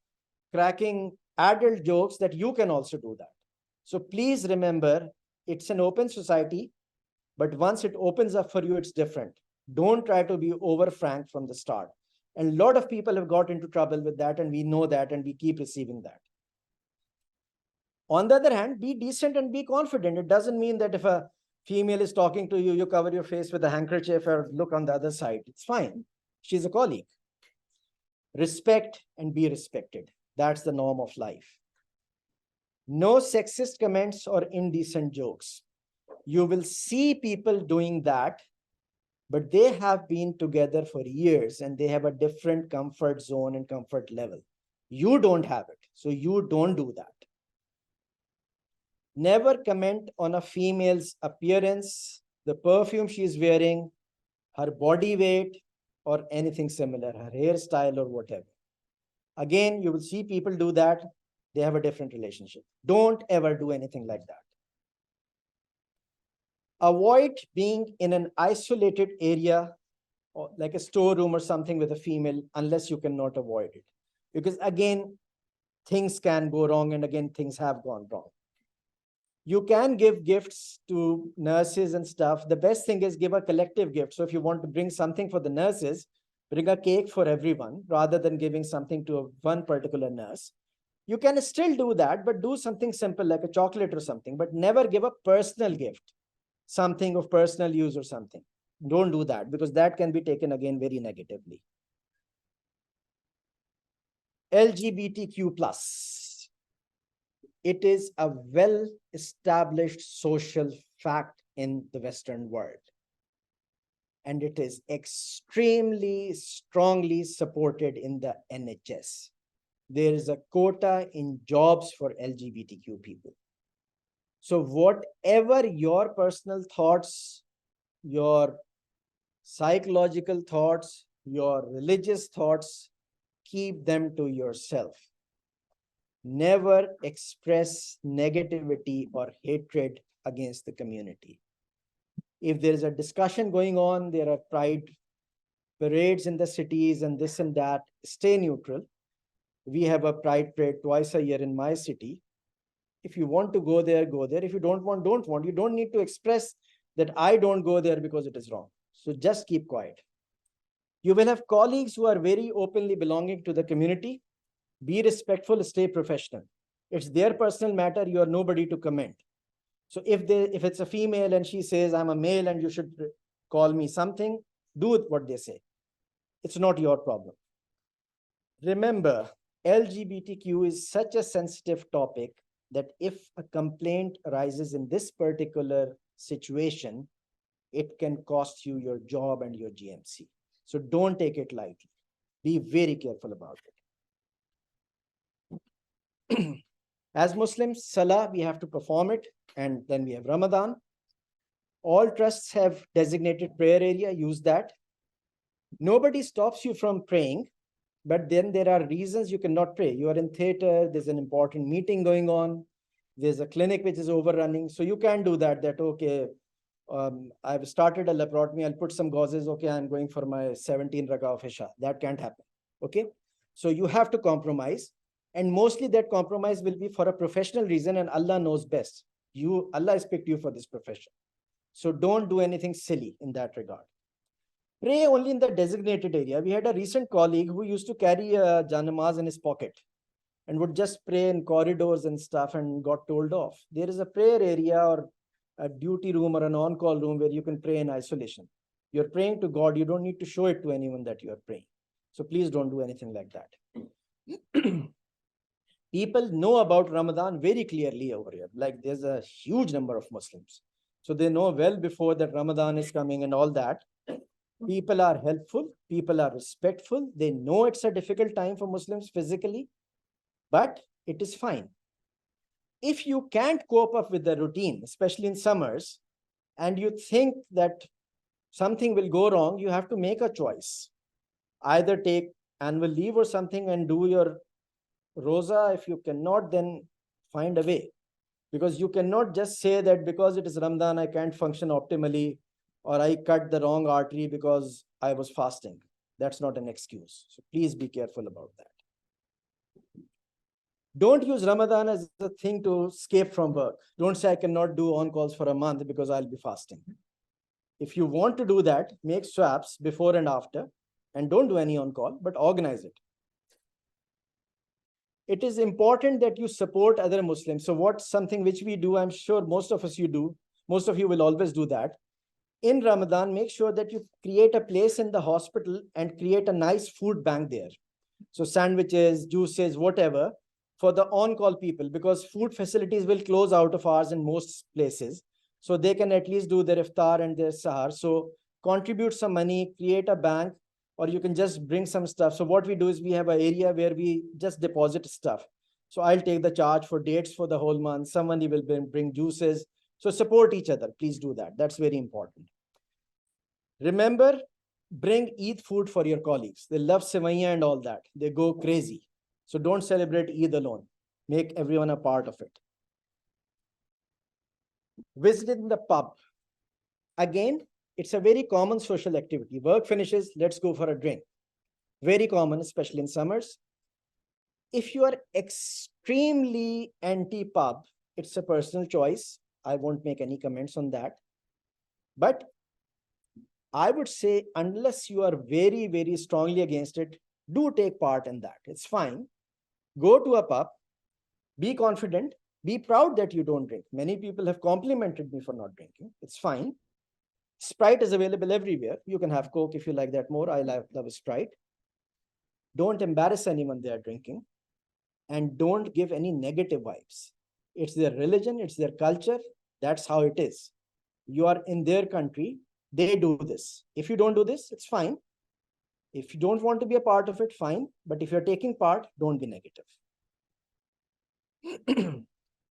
cracking adult jokes, that you can also do that. So please remember, it's an open society, but once it opens up for you, it's different. Don't try to be over frank from the start. And a lot of people have got into trouble with that, and we know that, and we keep receiving that. On the other hand, be decent and be confident. It doesn't mean that if a female is talking to you, you cover your face with a handkerchief or look on the other side. It's fine. She's a colleague. Respect and be respected. That's the norm of life. No sexist comments or indecent jokes. You will see people doing that, but they have been together for years and they have a different comfort zone and comfort level. You don't have it, so you don't do that. Never comment on a female's appearance, the perfume she is wearing, her body weight, or anything similar, her hairstyle or whatever. Again, you will see people do that. They have a different relationship. Don't ever do anything like that. Avoid being in an isolated area, or like a storeroom or something with a female, unless you cannot avoid it. Because again, things can go wrong, and again, things have gone wrong. You can give gifts to nurses and stuff. The best thing is give a collective gift. So if you want to bring something for the nurses, bring a cake for everyone rather than giving something to one particular nurse. You can still do that, but do something simple like a chocolate or something, but never give a personal gift, something of personal use or something. Don't do that, because that can be taken again very negatively. LGBTQ+. It is a well-established social fact in the Western world. And it is extremely strongly supported in the NHS. There is a quota in jobs for LGBTQ people. So whatever your personal thoughts, your psychological thoughts, your religious thoughts, keep them to yourself. Never express negativity or hatred against the community. If there is a discussion going on, there are pride parades in the cities and this and that, stay neutral. We have a pride parade twice a year in my city. If you want to go there, go there. If you don't want, don't want. You don't need to express that I don't go there because it is wrong. So just keep quiet. You will have colleagues who are very openly belonging to the community. Be respectful, stay professional. It's their personal matter. You are nobody to comment. So if it's a female and she says, I'm a male and you should call me something, do what they say. It's not your problem. Remember, LGBTQ is such a sensitive topic that if a complaint arises in this particular situation, it can cost you your job and your GMC. So don't take it lightly. Be very careful about it. As Muslims, Salah, we have to perform it, and then we have Ramadan. All trusts have designated prayer area, use that. Nobody stops you from praying, but then there are reasons you cannot pray. You are in theater, there's an important meeting going on, there's a clinic which is overrunning, so you can do that, okay, I've started a laparotomy, I'll put some gauzes, okay, I'm going for my 17 rakah of Isha. That can't happen, okay? So you have to compromise. And mostly that compromise will be for a professional reason, and Allah knows best. Allah has picked you for this profession. So don't do anything silly in that regard. Pray only in the designated area. We had a recent colleague who used to carry a janamaz in his pocket and would just pray in corridors and stuff and got told off. There is a prayer area or a duty room or an on-call room where you can pray in isolation. You're praying to God. You don't need to show it to anyone that you are praying. So please don't do anything like that. People know about Ramadan very clearly over here. Like there's a huge number of Muslims. So they know well before that Ramadan is coming and all that. People are helpful. People are respectful. They know it's a difficult time for Muslims physically, but it is fine. If you can't cope up with the routine, especially in summers, and you think that something will go wrong, you have to make a choice. Either take annual leave or something and do your roza. If you cannot, then find a way. Because you cannot just say that because it is Ramadan, I can't function optimally, or I cut the wrong artery because I was fasting. That's not an excuse. So please be careful about that. Don't use Ramadan as a thing to escape from work. Don't say I cannot do on calls for a month because I'll be fasting. If you want to do that, make swaps before and after, and don't do any on call, but organize it. It is important that you support other Muslims. So what's something which we do, I'm sure most of us you do, most of you will always do that. In Ramadan, make sure that you create a place in the hospital and create a nice food bank there. So sandwiches, juices, whatever, for the on-call people, because food facilities will close out of hours in most places. So they can at least do their iftar and their sahar. So contribute some money, create a bank, or you can just bring some stuff. So what we do is we have an area where we just deposit stuff. So I'll take the charge for dates for the whole month. Somebody will bring juices. So support each other. Please do that. That's very important. Remember, bring Eid food for your colleagues. They love sevaiya and all that. They go crazy. So don't celebrate Eid alone. Make everyone a part of it. Visiting the pub. Again, it's a very common social activity. Work finishes, let's go for a drink. Very common, especially in summers. If you are extremely anti-pub, it's a personal choice. I won't make any comments on that. But I would say, unless you are very, very strongly against it, do take part in that. It's fine. Go to a pub, be confident, be proud that you don't drink. Many people have complimented me for not drinking. It's fine. Sprite is available everywhere. You can have Coke if you like that more. I love Sprite. Don't embarrass anyone they are drinking. And don't give any negative vibes. It's their religion, it's their culture. That's how it is. You are in their country. They do this. If you don't do this, it's fine. If you don't want to be a part of it, fine. But if you're taking part, don't be negative.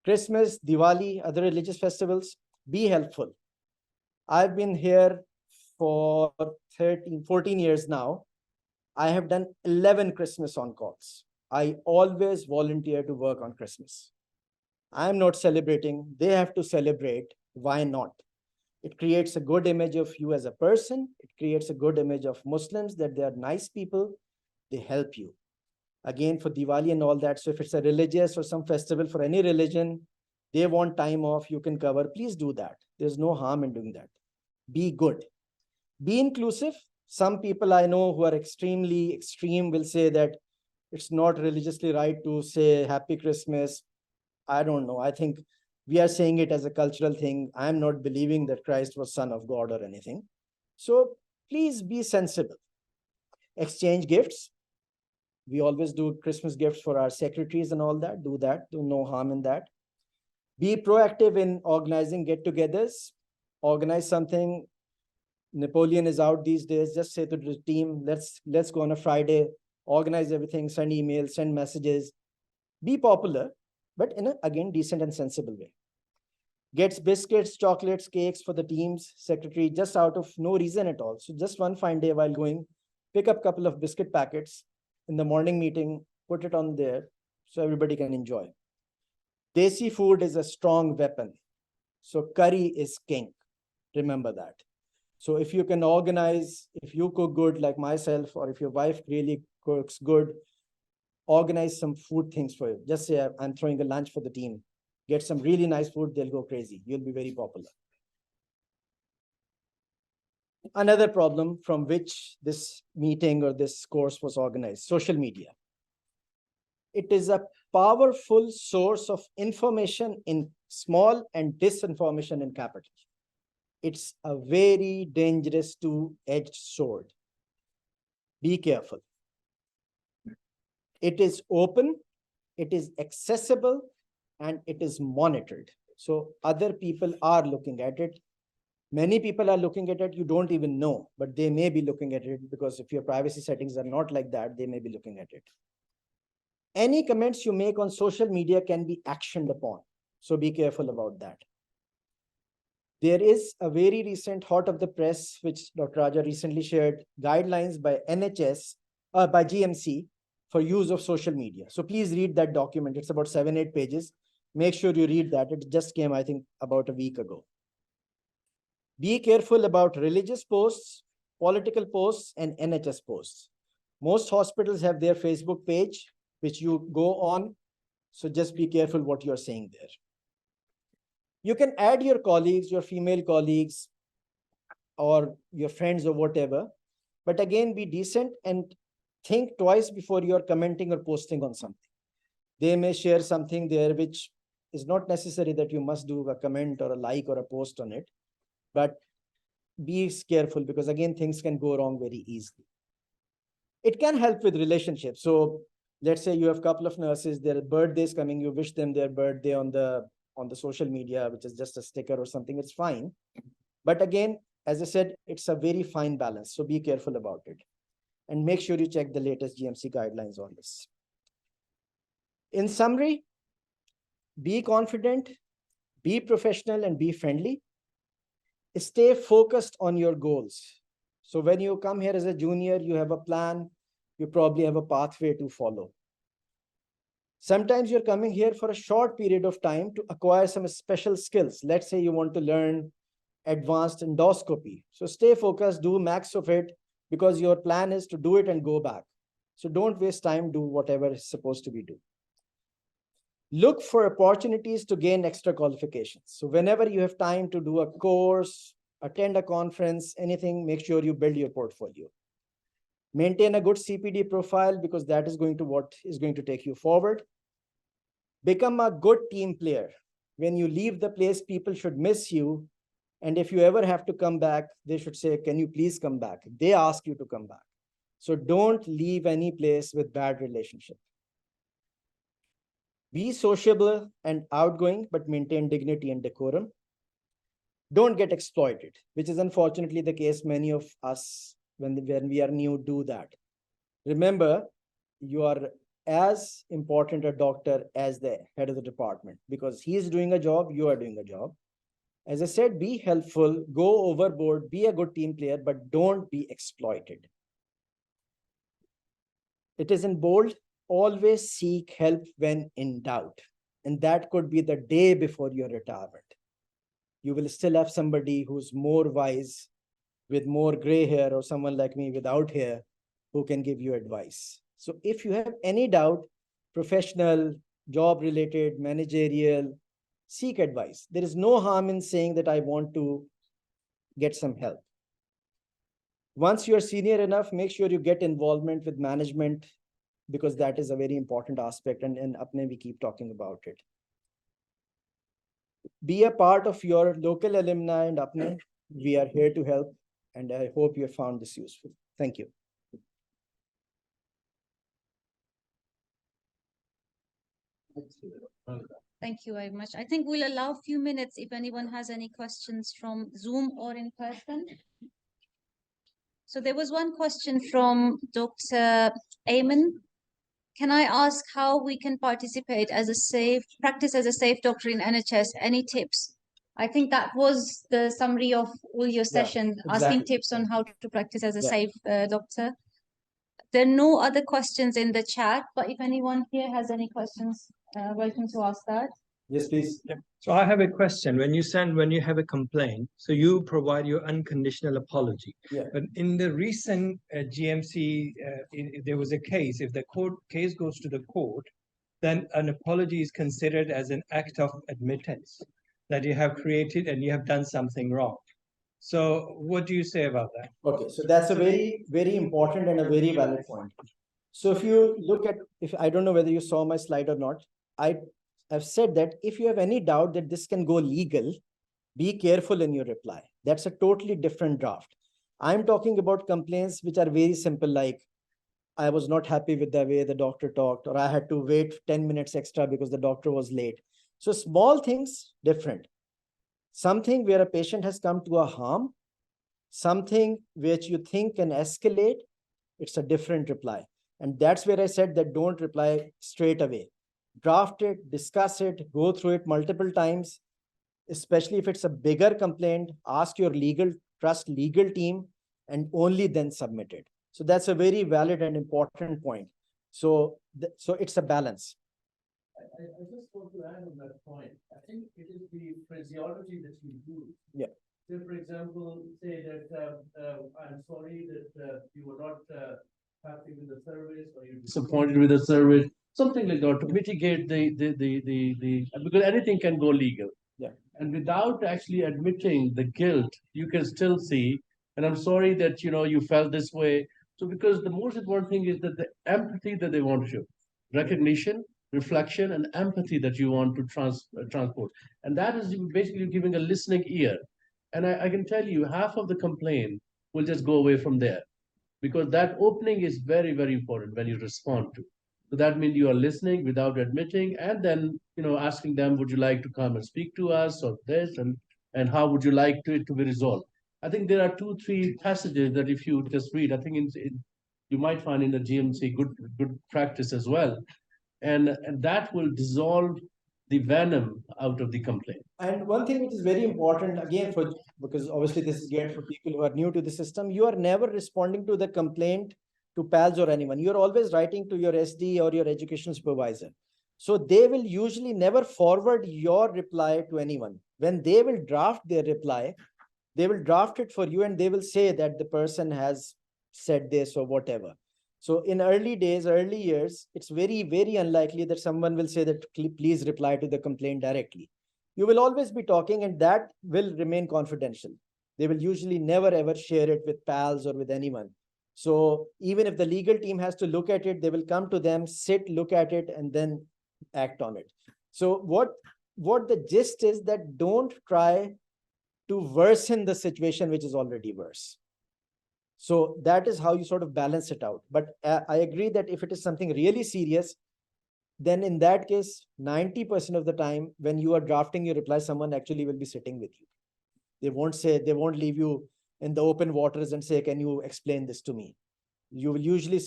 Christmas, Diwali, other religious festivals, be helpful. I've been here for 14 years now. I have done 11 Christmas on calls. I always volunteer to work on Christmas. I'm not celebrating. They have to celebrate. Why not? It creates a good image of you as a person. It creates a good image of Muslims that they are nice people. They help you. Again, for Diwali and all that. So if it's a religious or some festival for any religion, they want time off, you can cover. Please do that. There's no harm in doing that. Be good. Be inclusive. Some people I know who are extremely extreme will say that it's not religiously right to say Happy Christmas. I don't know. I think we are saying it as a cultural thing. I'm not believing that Christ was Son of God or anything. So please be sensible. Exchange gifts. We always do Christmas gifts for our secretaries and all that. Do that. Do no harm in that. Be proactive in organizing get-togethers. Organize something. Napoleon is out these days. Just say to the team, let's go on a Friday. Organize everything. Send emails. Send messages. Be popular, but in a, again, decent and sensible way. Gets biscuits, chocolates, cakes for the team's secretary just out of no reason at all. So just one fine day while going, pick up a couple of biscuit packets in the morning meeting, put it on there so everybody can enjoy. Desi food is a strong weapon. So curry is king. Remember that. So if you can organize, if you cook good like myself, or if your wife really cooks good, organize some food things for you. Just say, I'm throwing a lunch for the team. Get some really nice food, they'll go crazy. You'll be very popular. Another problem from which this meeting or this course was organized, social media. It is a powerful source of information in small and disinformation in capital. It's a very dangerous two-edged sword. Be careful. It is open, it is accessible, and it is monitored. So other people are looking at it. Many people are looking at it, you don't even know, but they may be looking at it because if your privacy settings are not like that, they may be looking at it. Any comments you make on social media can be actioned upon. So be careful about that. There is a very recent hot of the press, which Dr. Raja recently shared, guidelines by NHS, by GMC for use of social media. So please read that document. It's about 7-8 pages. Make sure you read that. It just came, I think, about a week ago. Be careful about religious posts, political posts, and NHS posts. Most hospitals have their Facebook page, which you go on. So just be careful what you're saying there. You can add your colleagues, your female colleagues, or your friends or whatever. But again, be decent and think twice before you're commenting or posting on something. They may share something there which is not necessary that you must do a comment or a like or a post on it. But be careful because again, things can go wrong very easily. It can help with relationships. So let's say you have a couple of nurses, their birthday's coming, you wish them their birthday on the social media, which is just a sticker or something, it's fine. But again, as I said, it's a very fine balance. So be careful about it. And make sure you check the latest GMC guidelines on this. In summary, be confident, be professional, and be friendly. Stay focused on your goals. So when you come here as a junior, you have a plan, you probably have a pathway to follow. Sometimes you're coming here for a short period of time to acquire some special skills. Let's say you want to learn advanced endoscopy. So stay focused, do max of it, because your plan is to do it and go back. So don't waste time, do whatever is supposed to be done. Look for opportunities to gain extra qualifications. So whenever you have time to do a course, attend a conference, anything, make sure you build your portfolio. Maintain a good CPD profile because that is what is going to take you forward. Become a good team player. When you leave the place, people should miss you. And if you ever have to come back, they should say, can you please come back? They ask you to come back. So don't leave any place with bad relationship. Be sociable and outgoing, but maintain dignity and decorum. Don't get exploited, which is unfortunately the case. Many of us, when we are new, do that. Remember, you are as important a doctor as the head of the department because he is doing a job, you are doing a job. As I said, be helpful, go overboard, be a good team player, but don't be exploited. It is in bold, always seek help when in doubt. And that could be the day before your retirement. You will still have somebody who's more wise with more gray hair or someone like me without hair who can give you advice. So if you have any doubt, professional, job related, managerial, seek advice. There is no harm in saying that I want to get some help. Once you're senior enough, make sure you get involvement with management because that is a very important aspect and in Apne we keep talking about it. Be a part of your local alumni and Apne. We are here to help and I hope you have found this useful. Thank you.
Thank you very much. I think we'll allow a few minutes if anyone has any questions from Zoom or in person. So there was one question from Dr. Ayman. Can I ask how we can participate as a practice as a safe doctor in NHS? Any tips? I think that was the summary of all your session, asking tips on how to practice as a safe doctor. There are no other questions in the chat, but if anyone here has any questions, welcome to ask that.
Yes, please.
So I have a question. When you have a complaint, so you provide your unconditional apology.
Yeah.
But in the recent GMC, there was a case. If the case goes to the court, then an apology is considered as an act of admittance that you have created and you have done something wrong. So what do you say about that?
Okay, so that's a very, very important and a very valid point. So if you look at, I don't know whether you saw my slide or not, I've said that if you have any doubt that this can go legal, Be careful in your reply. That's a totally different draft. I'm talking about complaints which are very simple, like I was not happy with the way the doctor talked, or I had to wait 10 minutes extra because the doctor was late. So small things, different. Something where a patient has come to a harm, something which you think can escalate, it's a different reply. And that's where I said that don't reply straight away. Draft it, discuss it, go through it multiple times, especially if it's a bigger complaint, ask your trust legal team, and only then submit it. So that's a very valid and important point. So it's a balance.
I just want to add on that point. I think it is the phraseology that you use.
Yeah.
So, for example, say that I'm sorry that you were not happy with the service, or you're disappointed with the service, something like that, to mitigate the because anything can go legal.
Yeah.
And without actually admitting the guilt, you can still see, and I'm sorry that you felt this way. So because the most important thing is that the empathy that they want to show, recognition, reflection, and empathy that you want to transport. And that is basically giving a listening ear. And I can tell you, half of the complaint will just go away from there, because that opening is very, very important when you respond to. So that means you are listening without admitting, and then asking them, would you like to come and speak to us or this, and how would you like it to be resolved? I think there are 2, 3 passages that if you just read, I think you might find in the GMC good practice as well, and that will dissolve the venom out of the complaint.
And one thing which is very important, again, because obviously this is geared for people who are new to the system, you are never responding to the complaint to PALS or anyone. You're always writing to your SD or your education supervisor. So they will usually never forward your reply to anyone. When they will draft their reply, they will draft it for you and they will say that the person has said this or whatever. So in early days, early years, it's very, very unlikely that someone will say that please reply to the complaint directly. You will always be talking, and that will remain confidential. They will usually never ever share it with PALS or with anyone. So even if the legal team has to look at it, they will come to them, sit, look at it, and then act on it. So what the gist is that don't try to worsen the situation which is already worse. So that is how you sort of balance it out. But I agree that if it is something really serious, then in that case, 90% of the time when you are drafting your reply, someone actually will be sitting with you. They won't leave you in the open waters and say, can you explain this to me? You will usually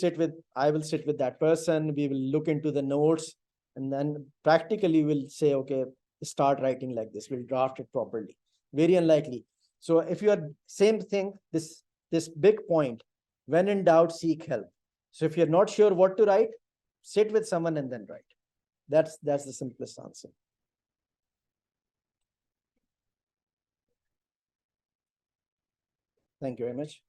I will sit with that person. We will look into the notes, and then practically we'll say, okay, start writing like this. We'll draft it properly. Very unlikely. So if you are same thing, this big point, when in doubt, seek help. So if you're not sure what to write, sit with someone and then write. That's the simplest answer. Thank you very much.